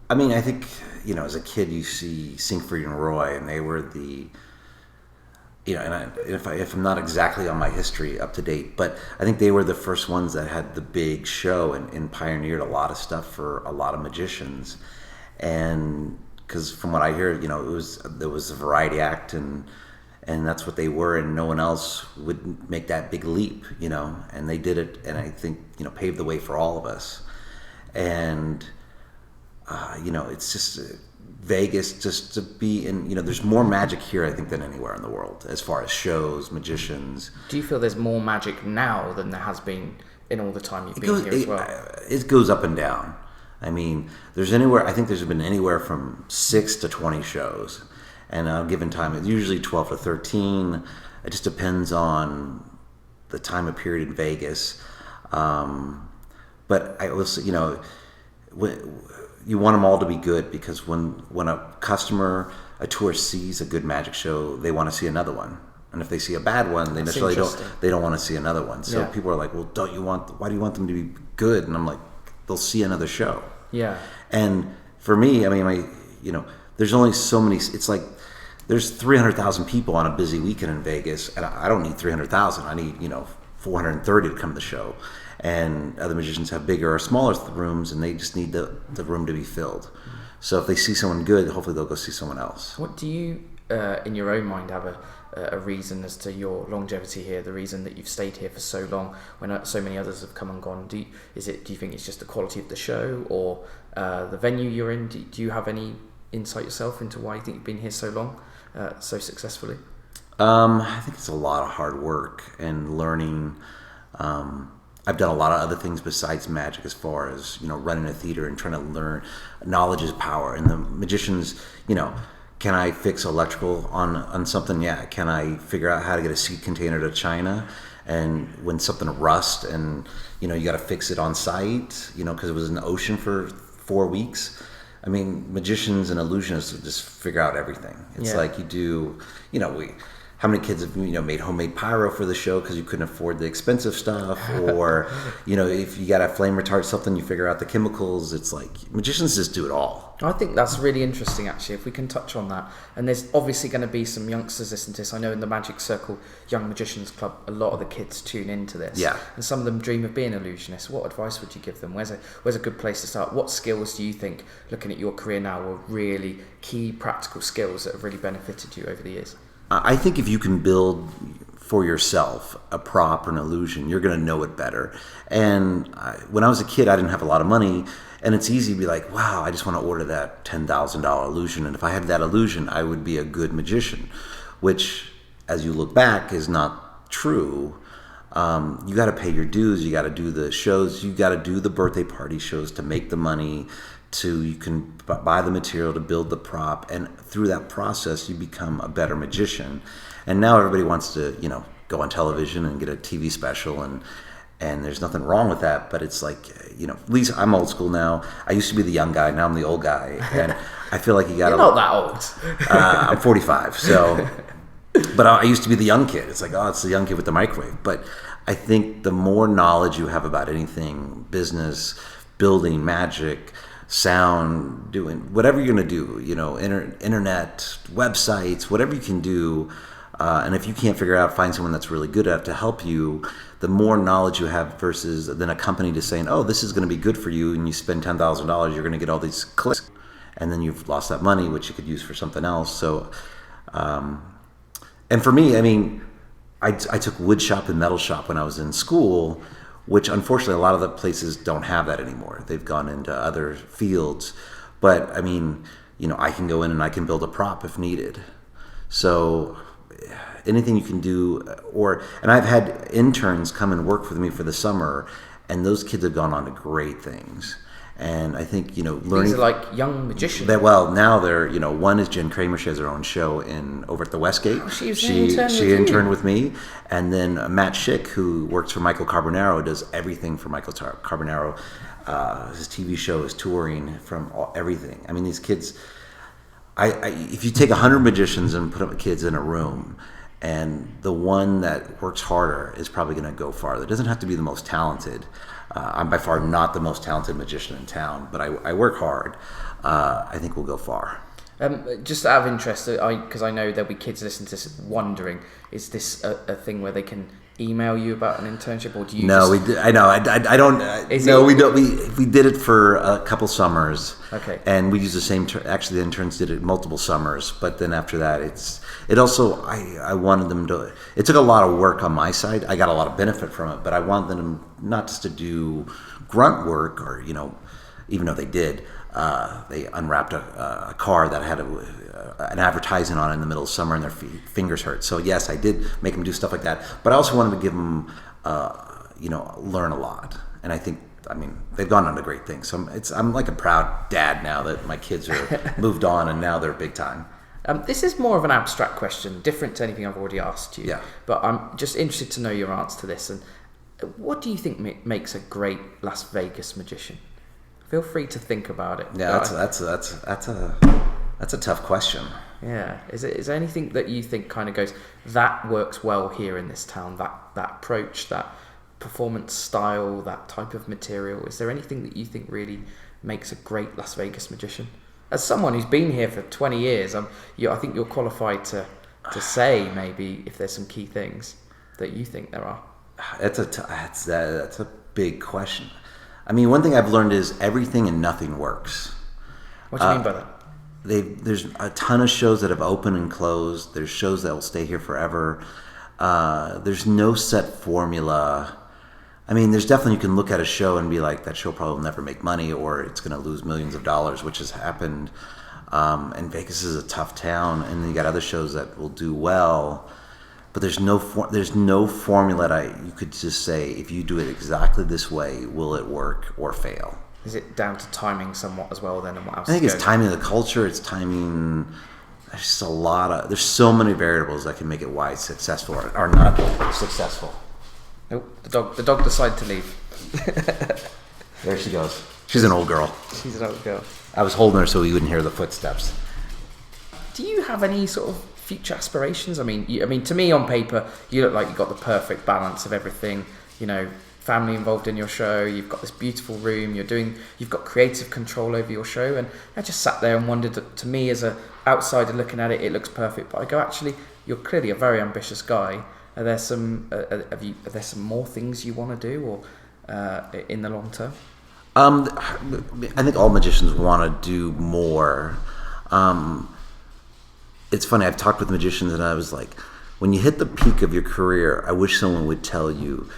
Speaker 2: I mean, I think, as a kid, you see Siegfried and Roy, and they were the, and if I'm not exactly on my history up to date, but I think they were the first ones that had the big show and pioneered a lot of stuff for a lot of magicians. And because from what I hear, there was a variety act, and that's what they were, and no one else would make that big leap, and they did it, and I think, paved the way for all of us. And it's just Vegas, just to be in, there's more magic here, I think, than anywhere in the world as far as shows, magicians.
Speaker 3: Do you feel there's more magic now than there has been in all the time you've been here as well?
Speaker 2: It goes up and down. I mean, I think there's been anywhere from 6 to 20 shows. And on a given time, it's usually 12 to 13. It just depends on the time of period in Vegas. But I also, you want them all to be good, because when a tourist sees a good magic show, they want to see another one. And if they see a bad one, they necessarily don't want to see another one. So people are like, well, why do you want them to be good? And I'm like, they'll see another show.
Speaker 3: Yeah.
Speaker 2: And for me, I mean, there's only so many, it's like, there's 300,000 people on a busy weekend in Vegas, and I don't need 300,000. I need, 430 to come to the show. And other magicians have bigger or smaller rooms, and they just need the room to be filled. So if they see someone good, hopefully they'll go see someone else.
Speaker 3: What do you, in your own mind, have a reason as to your longevity here, the reason that you've stayed here for so long when so many others have come and gone? Do you think it's just the quality of the show, or the venue you're in? Do you have any insight yourself into why you think you've been here so long, so successfully?
Speaker 2: I think it's a lot of hard work and learning. I've done a lot of other things besides magic, as far as, running a theater and trying to learn. Knowledge is power. And the magicians, can I fix electrical on something? Yeah. Can I figure out how to get a seed container to China? And when something rusts and, you got to fix it on site, because it was in the ocean for 4 weeks. I mean, magicians and illusionists just figure out everything. It's like you do, how many kids have made homemade pyro for the show because you couldn't afford the expensive stuff, or if you got a flame retard something, you figure out the chemicals. It's like magicians just do it all.
Speaker 3: I think that's really interesting, actually, if we can touch on that. And there's obviously going to be some youngsters listening to this. I know in the Magic Circle Young Magicians Club, a lot of the kids tune into this.
Speaker 2: Yeah.
Speaker 3: And some of them dream of being illusionists. What advice would you give them? Where's a good place to start? What skills do you think, looking at your career now, were really key practical skills that have really benefited you over the years?
Speaker 2: I think if you can build for yourself a prop or an illusion, you're going to know it better. And when I was a kid, I didn't have a lot of money, and it's easy to be like, wow, I just want to order that $10,000 illusion. And if I had that illusion, I would be a good magician, which, as you look back, is not true. You got to pay your dues. You got to do the shows. You got to do the birthday party shows to make the money. You can buy the material to build the prop, and through that process you become a better magician. And now everybody wants to go on television and get a TV special, and there's nothing wrong with that, but it's like, at least I'm old school now. I used to be the young guy, now I'm the old guy, and I feel like you gotta...
Speaker 3: You're not that old.
Speaker 2: I'm 45, so... But I used to be the young kid. It's like, oh, it's the young kid with the microwave. But I think the more knowledge you have about anything, business, building, magic, sound, doing whatever you're going to do, internet, websites, whatever you can do, and if you can't figure out, find someone that's really good at it to help you. The more knowledge you have versus than a company just saying, oh, this is going to be good for you, and you spend $10,000, you're going to get all these clicks, and then you've lost that money, which you could use for something else. So and for me, I mean, I took wood shop and metal shop when I was in school, which unfortunately a lot of the places don't have that anymore. They've gone into other fields. But I mean, I can go in and I can build a prop if needed. So anything you can do, and I've had interns come and work with me for the summer, and those kids have gone on to great things. And I think, learning...
Speaker 3: These are like young magicians.
Speaker 2: Now they're, one is Jen Kramer. She has her own show over at the Westgate.
Speaker 3: Oh, she
Speaker 2: interned with me. And then Matt Schick, who works for Michael Carbonaro, does everything for Michael Carbonaro. His TV show is touring from everything. I mean, these kids... if you take 100 magicians and put up kids in a room, and the one that works harder is probably going to go farther. It doesn't have to be the most talented. I'm by far not the most talented magician in town, but I work hard. I think we'll go far.
Speaker 3: Just out of interest, because I know there'll be kids listening to this wondering, is this a thing where they can email you about an internship, or do you?
Speaker 2: No, I know. I don't. We don't. We did it for a couple summers.
Speaker 3: Okay.
Speaker 2: And we used the same. Actually, the interns did it multiple summers, but then after that, it also. I wanted them to. It took a lot of work on my side. I got a lot of benefit from it, but I wanted them not just to do grunt work, or even though they did. They unwrapped a car that had an advertising on it in the middle of summer, and their fingers hurt. So yes, I did make them do stuff like that. But I also wanted to give them, learn a lot. And I think, they've gone on to great things. So I'm like a proud dad now that my kids are moved on, and now they're big time.
Speaker 3: This is more of an abstract question, different to anything I've already asked you.
Speaker 2: Yeah.
Speaker 3: But I'm just interested to know your answer to this. And what do you think makes a great Las Vegas magician? Feel free to think about it.
Speaker 2: Yeah, that's a tough question.
Speaker 3: Yeah, is there anything that you think kind of goes, that works well here in this town? That approach, that performance style, that type of material. Is there anything that you think really makes a great Las Vegas magician? As someone who's been here for 20 years, I think you're qualified to say maybe if there's some key things that you think there are.
Speaker 2: That's a big question. One thing I've learned is everything and nothing works.
Speaker 3: What do you mean by that?
Speaker 2: There's a ton of shows that have opened and closed. There's shows that will stay here forever. There's no set formula. There's definitely, you can look at a show and be like, that show probably will never make money, or it's going to lose millions of dollars, which has happened. And Vegas is a tough town, and then you got other shows that will do well. But there's no formula that you could just say, if you do it exactly this way, will it work or fail?
Speaker 3: Is it down to timing somewhat as well then, and what else?
Speaker 2: I think it's timing the culture. It's timing. There's just there's so many variables that can make it why it's successful or not successful.
Speaker 3: Nope, the dog decided to leave.
Speaker 2: There she goes. She's an old girl.
Speaker 3: She's an old girl.
Speaker 2: I was holding her so you wouldn't hear the footsteps.
Speaker 3: Do you have any sort of future aspirations? To me on paper, you look like you've got the perfect balance of everything. Family involved in your show. You've got this beautiful room. You've got creative control over your show. And I just sat there and wondered. To me, as an outsider looking at it, it looks perfect. But I go, actually, you're clearly a very ambitious guy. Are there some more things you want to do, or in the long term?
Speaker 2: I think all magicians want to do more. It's funny, I've talked with magicians and I was like, when you hit the peak of your career, I wish someone would tell you,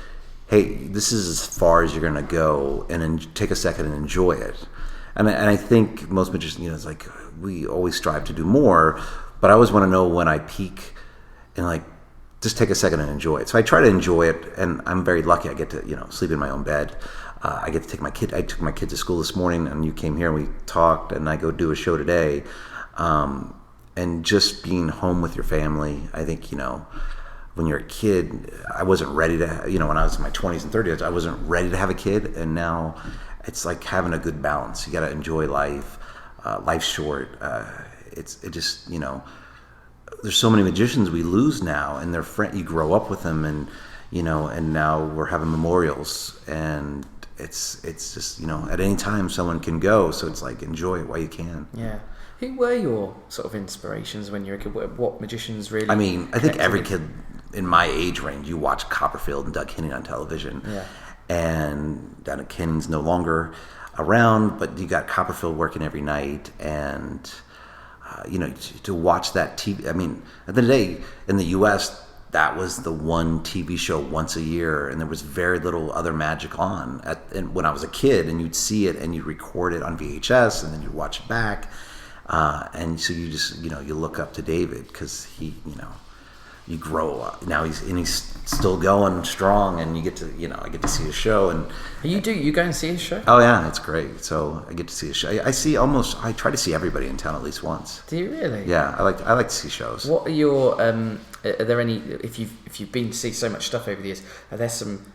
Speaker 2: hey, this is as far as you're going to go, and then take a second and enjoy it. And I think most magicians, it's like, we always strive to do more, but I always want to know when I peak, and just take a second and enjoy it. So I try to enjoy it, and I'm very lucky I get to, take in my own bed. I get to take my kid. I took my kid to school this morning, and you came here and we talked, and I go do a show today. And just being home with your family, I think, when you're a kid, I wasn't ready to, when I was in my 20s and 30s, I wasn't ready to have a kid. And now it's like having a good balance. You got to enjoy life. Life's short. There's so many magicians we lose now, and you grow up with them, and, and now we're having memorials, and it's just, at any time someone can go. So it's like, enjoy it while you can.
Speaker 3: Yeah. Who were your sort of inspirations when you were a kid? What magicians really?
Speaker 2: I think every kid in my age range, you watch Copperfield and Doug Henning on television.
Speaker 3: Yeah.
Speaker 2: And Doug Henning's no longer around, but you got Copperfield working every night, and to watch that TV. At the end of the day, in the U.S., that was the one TV show once a year, and there was very little other magic on. And when I was a kid, and you'd see it, and you'd record it on VHS, and then you'd watch it back. And so you just, you look up to David, because he, you grow up. Now he's still going strong, and you get to, you know, I get to see his show. And
Speaker 3: You go and see his show?
Speaker 2: oh yeah, it's great. So I get to see his show. I try to see everybody in town at least once.
Speaker 3: Do you really?
Speaker 2: Yeah, I like to see shows.
Speaker 3: What are your are there any, if you've been to see so much stuff over the years, are there some,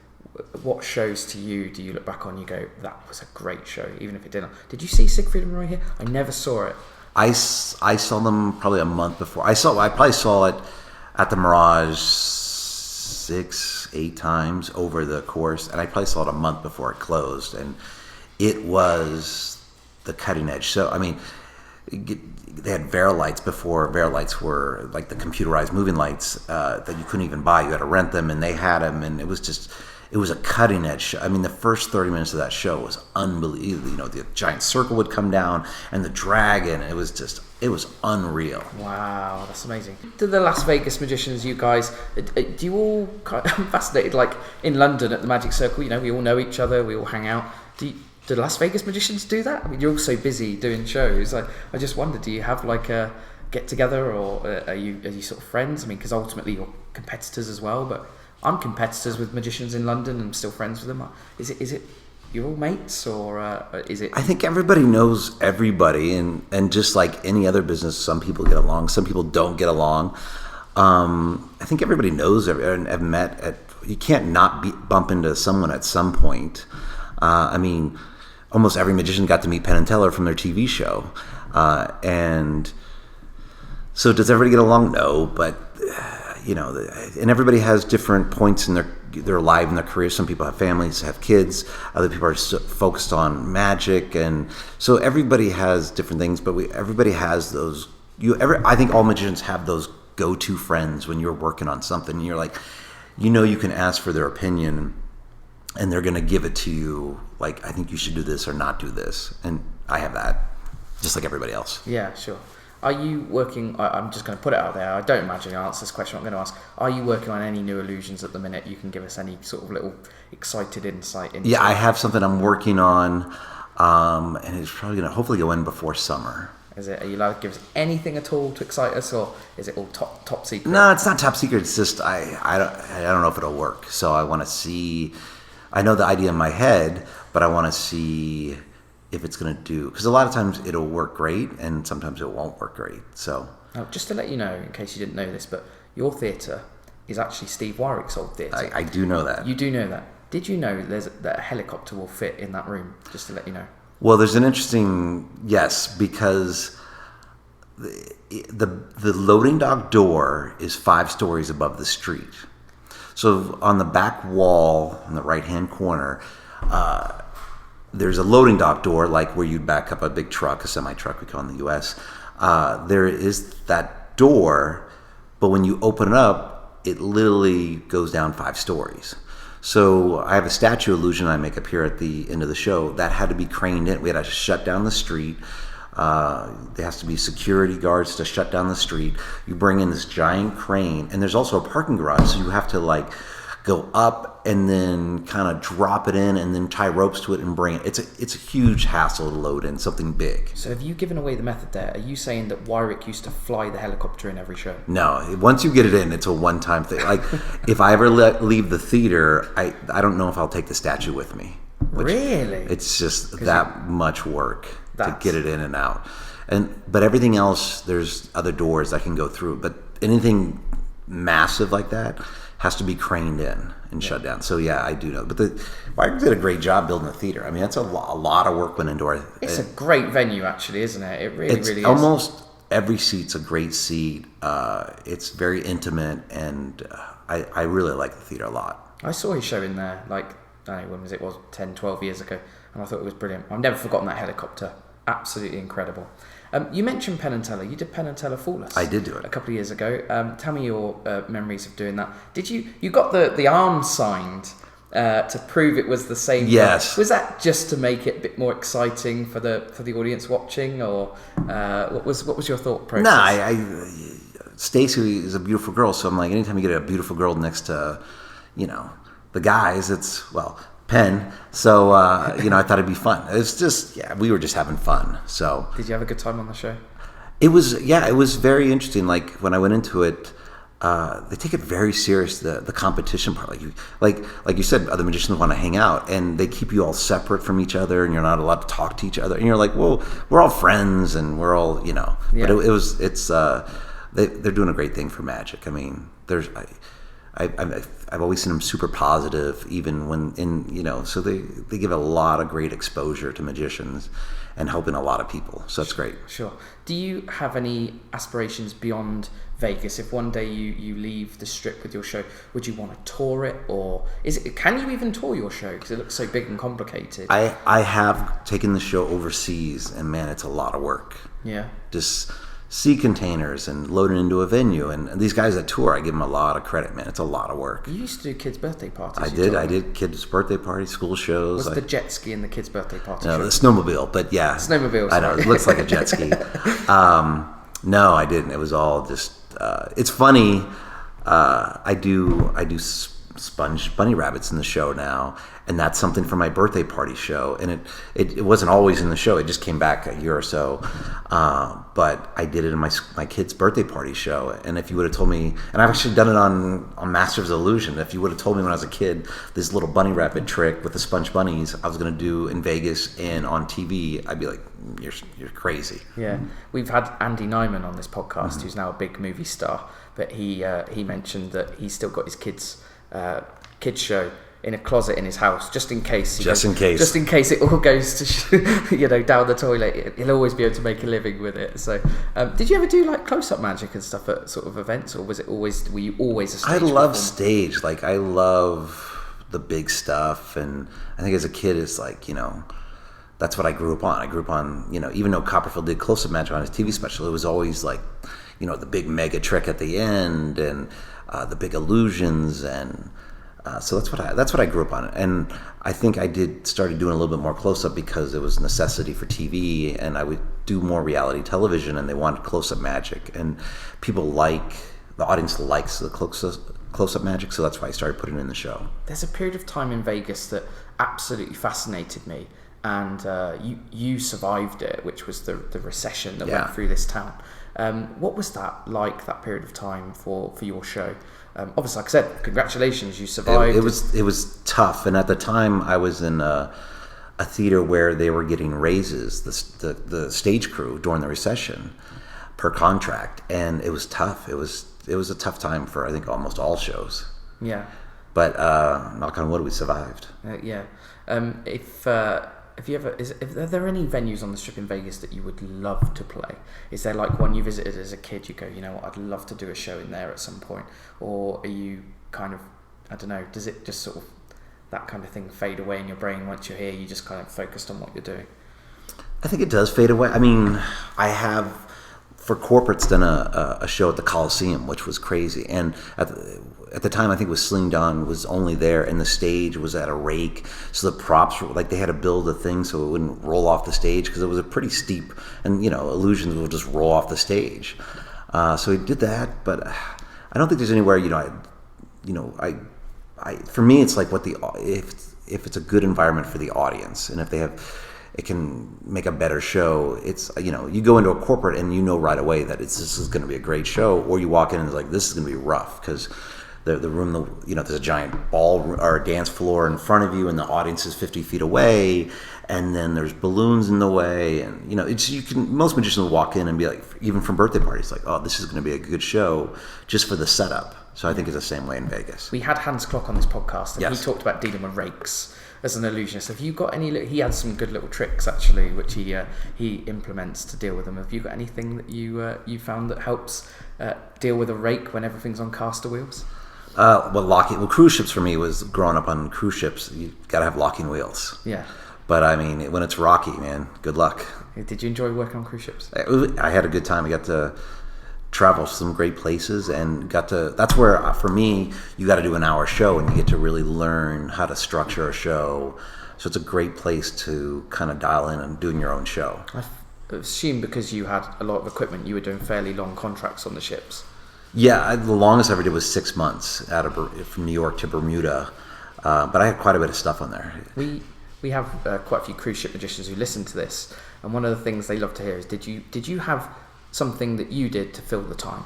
Speaker 3: what shows to you do you look back on and you go, that was a great show, even if it didn't? Did you see Siegfried and Roy here? I never saw it.
Speaker 2: I saw them probably a month before. I probably saw it at the Mirage 6-8 times over the course, and I probably saw it a month before it closed, and it was the cutting edge. So I mean, they had Vera lights before Vera lights were like the computerized moving lights that you couldn't even buy. You had to rent them, and they had them, and it was a cutting edge show. I mean, the first 30 minutes of that show was unbelievable. You know, the giant circle would come down and the dragon. It was unreal.
Speaker 3: Wow, that's amazing. Do the Las Vegas magicians, you guys, do you all, I'm fascinated, like in London at the Magic Circle, you know, we all know each other, we all hang out. Do the Las Vegas magicians do that? I mean, you're all so busy doing shows. I just wonder, do you have like a get together, or are you sort of friends? I mean, because ultimately you're competitors as well, but I'm competitors with magicians in London and I'm still friends with them. Is it you're all mates, or is it?
Speaker 2: I think everybody knows everybody, and just like any other business, some people get along, some people don't get along. I think everybody knows and have met at. You can't not bump into someone at some point. I mean, almost every magician got to meet Penn and Teller from their TV show, and so does everybody get along? No, but. You know, and everybody has different points in their life and their career. Some people have families, have kids. Other people are focused on magic, and so everybody has different things. But everybody has those. I think all magicians have those go-to friends when you're working on something. And you're like, you know, you can ask for their opinion, and they're going to give it to you. Like, I think you should do this or not do this, and I have that, just like everybody else.
Speaker 3: Yeah, sure. Are you working, I'm just going to put it out there, I don't imagine you'll answer this question I'm going to ask, are you working on any new illusions at the minute? You can give us any sort of little excited insight into.
Speaker 2: Yeah, I have something I'm working on, and it's probably going to hopefully go in before summer.
Speaker 3: Are you allowed to give us anything at all to excite us, or is it all top secret?
Speaker 2: No, it's not top secret, it's just, I don't know if it'll work, so I want to see, I know the idea in my head, but I want to see if it's going to do, because a lot of times it'll work great and sometimes it won't work great. So
Speaker 3: now, just to let you know, in case you didn't know this, but your theatre is actually Steve Warwick's old theatre.
Speaker 2: I do know that.
Speaker 3: You do know that. Did you know that a helicopter will fit in that room? Just to let you know.
Speaker 2: Well, there's an interesting, yes, because the loading dock door is 5 stories above the street. So on the back wall in the right-hand corner, there's a loading dock door, like where you'd back up a big truck, a semi-truck we call in the U.S. There is that door, but when you open it up, it literally goes down 5 stories. So I have a statue illusion I make up here at the end of the show that had to be craned in. We had to shut down the street. There has to be security guards to shut down the street. You bring in this giant crane, and there's also a parking garage, so you have to like go up and then kind of drop it in and then tie ropes to it and bring it. It's a huge hassle to load in something big.
Speaker 3: So have you given away the method there? Are you saying that Warwick used to fly the helicopter in every show?
Speaker 2: No, once you get it in, it's a one-time thing. Like, if I ever leave the theater, I don't know if I'll take the statue with me.
Speaker 3: Really?
Speaker 2: It's just that much work to get it in and out. But everything else, there's other doors that can go through. But anything massive like that has to be craned in and shut down. So yeah, I do know. But Warwick did a great job building the theater. I mean, that's a lot of work went into our.
Speaker 3: It's a great venue, actually, isn't it? It really is.
Speaker 2: Almost every seat's a great seat. It's very intimate, and I really like the theater a lot.
Speaker 3: I saw his show in there, like, I don't know, when was it? 10, 12 years ago, and I thought it was brilliant. I've never forgotten that helicopter. Absolutely incredible. You mentioned Penn and Teller. You did Penn and Teller Flawless.
Speaker 2: I did do it
Speaker 3: a couple of years ago. Tell me your memories of doing that. Did you got the arm signed to prove it was the same?
Speaker 2: Yes.
Speaker 3: Was that just to make it a bit more exciting for the audience watching, or what was your thought process?
Speaker 2: No, Stacy is a beautiful girl, so I'm like, anytime you get a beautiful girl next to, the guys, it's Penn. So I thought it'd be fun. It's just we were just having fun. So
Speaker 3: did you have a good time on the show?
Speaker 2: It was very interesting. Like when I went into it, they take it very serious, the competition part. Like you said, other magicians want to hang out, and they keep you all separate from each other, and you're not allowed to talk to each other. And you're like, well, we're all friends, and we're all, Yeah. But they're doing a great thing for magic. I mean, I've always seen them super positive, even when so they give a lot of great exposure to magicians and helping a lot of people. So that's great.
Speaker 3: Sure. Do you have any aspirations beyond Vegas? If one day you leave the Strip with your show, would you want to tour it, or can you even tour your show, because it looks so big and complicated?
Speaker 2: I have taken the show overseas, and man, it's a lot of work.
Speaker 3: Yeah.
Speaker 2: Just sea containers and loading into a venue, and these guys that tour, I give them a lot of credit, man. It's a lot of work.
Speaker 3: You used to do kids' birthday parties.
Speaker 2: I did kids' birthday parties, school shows.
Speaker 3: Was the jet ski and the kids' birthday party?
Speaker 2: No,
Speaker 3: show?
Speaker 2: the snowmobile, but yeah.
Speaker 3: Snowmobile,
Speaker 2: I know, it looks like a jet ski. No, I didn't. It was all just, it's funny. I do sponge bunny rabbits in the show now, and that's something for my birthday party show, and it wasn't always in the show. It just came back a year or so, but I did it in my kid's birthday party show. And if you would have told me, and I've actually done it on Masters of Illusion, if you would have told me when I was a kid this little bunny rabbit trick with the sponge bunnies I was going to do in Vegas and on TV, I'd be like, you're crazy.
Speaker 3: Yeah, we've had Andy Nyman on this podcast, who's now a big movie star, but he mentioned that he's still got his kids show in a closet in his house, just in case it all goes to down the toilet. He'll always be able to make a living with it. So did you ever do like close-up magic and stuff at sort of events, or were you always a stage
Speaker 2: I love
Speaker 3: performer?
Speaker 2: stage. Like, I love the big stuff, and I think as a kid it's like, that's what I grew up on. I grew up on, even though Copperfield did close-up magic on his TV special, it was always like, the big mega trick at the end, and the big illusions, and so that's what I grew up on. And I think I started doing a little bit more close-up because it was necessity for TV, and I would do more reality television, and they wanted close-up magic, and the audience likes the close-up magic, so that's why I started putting it in the show. There's
Speaker 3: a period of time in Vegas that absolutely fascinated me, and you survived it, which was the recession that went through this town. What was that like, that period of time for your show? Obviously, like I said, congratulations, you survived.
Speaker 2: It was tough, and at the time I was in a theater where they were getting raises, the stage crew, during the recession per contract, and it was tough. It was a tough time for, I think, almost all shows.
Speaker 3: Yeah.
Speaker 2: But knock on wood, we survived.
Speaker 3: Yeah. Are there any venues on the Strip in Vegas that you would love to play? Is there like one you visited as a kid, you go, I'd love to do a show in there at some point? Or are you kind of, I don't know, does it just sort of, that kind of thing fade away in your brain once you're here, you just kind of focused on what you're doing?
Speaker 2: I think it does fade away. I mean, I have, for corporates, done a show at the Coliseum, which was crazy. And at the time, I think it was Celine Dion was only there, and the stage was at a rake. So the props were like, they had to build a thing so it wouldn't roll off the stage, because it was a pretty steep, and illusions will just roll off the stage. So we did that, but I don't think there's anywhere, for me, it's like if it's a good environment for the audience, and if it can make a better show. It's, you go into a corporate and right away that this is going to be a great show, or you walk in and it's like, this is going to be rough, because the room, there's a giant ball or a dance floor in front of you, and the audience is 50 feet away, and then there's balloons in the way, and most magicians will walk in and be like, even from birthday parties, like, oh, this is going to be a good show just for the setup. So I think it's the same way in Vegas.
Speaker 3: We had Hans Klock on this podcast, and
Speaker 2: yes.
Speaker 3: He talked about dealing with rakes as an illusionist. Have you got any? He had some good little tricks actually, which he implements to deal with them. Have you got anything that you found that helps deal with a rake when everything's on caster wheels?
Speaker 2: Cruise ships for me was growing up on cruise ships. You got to have locking wheels.
Speaker 3: Yeah. But
Speaker 2: I mean, when it's rocky, man, good luck.
Speaker 3: Did you enjoy working on cruise ships?
Speaker 2: I had a good time. I got to travel to some great places, and that's where, for me, you got to do an hour show, and you get to really learn how to structure a show. So it's a great place to kind of dial in and doing your own show.
Speaker 3: I assume because you had a lot of equipment, you were doing fairly long contracts on the ships.
Speaker 2: Yeah, the longest I ever did was 6 months from New York to Bermuda, but I had quite a bit of stuff on there.
Speaker 3: We have quite a few cruise ship magicians who listen to this, and one of the things they love to hear is, did you have something that you did to fill the time?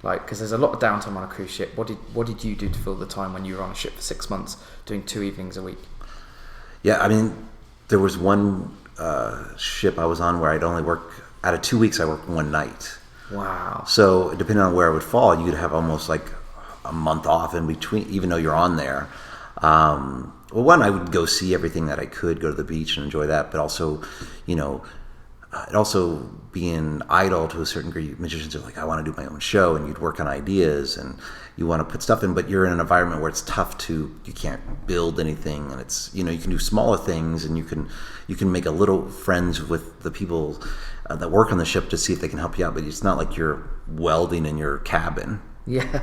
Speaker 3: Like, because there's a lot of downtime on a cruise ship. What did you do to fill the time when you were on a ship for 6 months doing 2 evenings a week?
Speaker 2: Yeah, I mean, there was one ship I was on where I'd only work, out of 2 weeks, I worked one night.
Speaker 3: Wow.
Speaker 2: So depending on where it would fall, you'd have almost like a month off in between, even though you're on there. Well, one, I would go see everything that I could, go to the beach and enjoy that, but also, you know, it also being idle to a certain degree. Magicians are like, I want to do my own show, and you'd work on ideas and you want to put stuff in, but you're in an environment where it's tough you can't build anything, and it's, you know, you can do smaller things, and you can make a little friends with the people that work on the ship to see if they can help you out, but it's not like you're welding in your cabin.
Speaker 3: Yeah.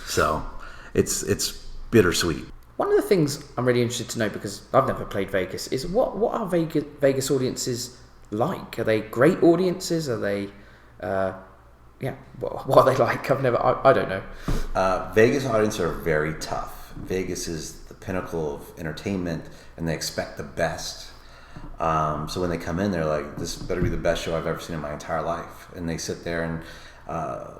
Speaker 2: So it's bittersweet.
Speaker 3: One of the things I'm really interested to know, because I've never played Vegas, is what are Vegas audiences like? Are they great audiences? Are they, what are they like? I don't know.
Speaker 2: Vegas audiences are very tough. Vegas is the pinnacle of entertainment, and they expect the best. So when they come in, they're like, this better be the best show I've ever seen in my entire life. And they sit there, and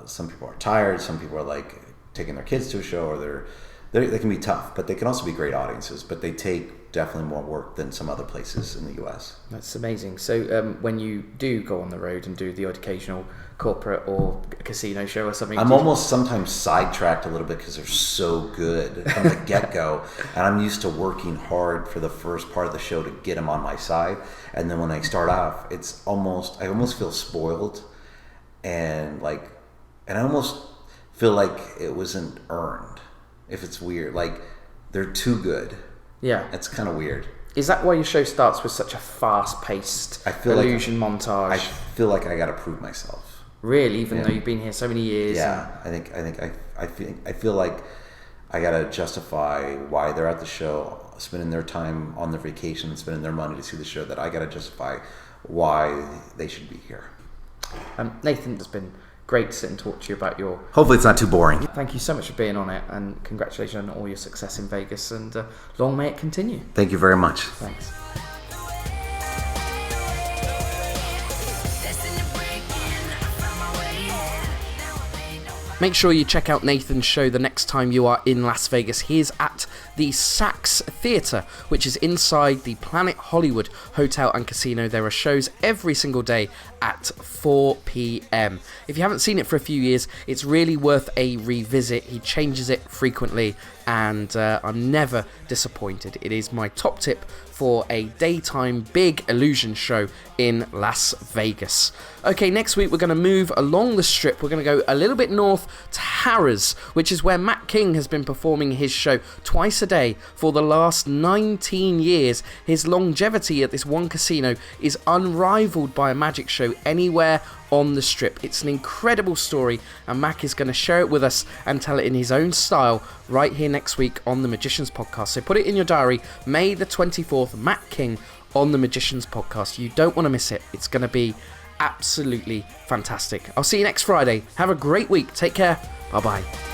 Speaker 2: some people are tired. Some people are like taking their kids to a show, or they can be tough, but they can also be great audiences. But they take definitely more work than some other places in the U.S.
Speaker 3: That's amazing. So when you do go on the road and do the occasional corporate or casino show or something,
Speaker 2: I'm almost sometimes sidetracked a little bit because they're so good from the get-go, and I'm used to working hard for the first part of the show to get them on my side, and then when I start off, I almost feel spoiled, and I almost feel like it wasn't earned. If it's weird, like they're too good.
Speaker 3: Yeah,
Speaker 2: it's kind of weird.
Speaker 3: Is that why your show starts with such a fast-paced illusion montage?
Speaker 2: I feel like I got to prove myself.
Speaker 3: Really, even though you've been here so many years.
Speaker 2: Yeah, I feel like I got to justify why they're at the show, spending their time on their vacation, spending their money to see the show. That I got to justify why they should be here.
Speaker 3: Nathan, it's been great to sit and talk to you about your...
Speaker 2: Hopefully it's not too boring.
Speaker 3: Thank you so much for being on it, and congratulations on all your success in Vegas, and long may it continue.
Speaker 2: Thank you very much.
Speaker 3: Thanks. Make sure you check out Nathan's show the next time you are in Las Vegas. He is at the Saks Theatre, which is inside the Planet Hollywood Hotel and Casino. There are shows every single day at 4 p.m. If you haven't seen it for a few years, it's really worth a revisit. He changes it frequently, and I'm never disappointed. It is my top tip for a daytime big illusion show in Las Vegas. Okay, next week we're going to move along the strip. We're going to go a little bit north to Harrah's, which is where Matt King has been performing his show twice a day for the last 19 years. His longevity at this one casino is unrivaled by a magic show anywhere on the strip. It's an incredible story, and Mac is going to share it with us and tell it in his own style right here next week on the Magicians Podcast. So put it in your diary, May the 24th, Matt King on the Magicians Podcast. You don't want to miss it. It's going to be absolutely fantastic. I'll see you next Friday. Have a great week. Take care. Bye-bye.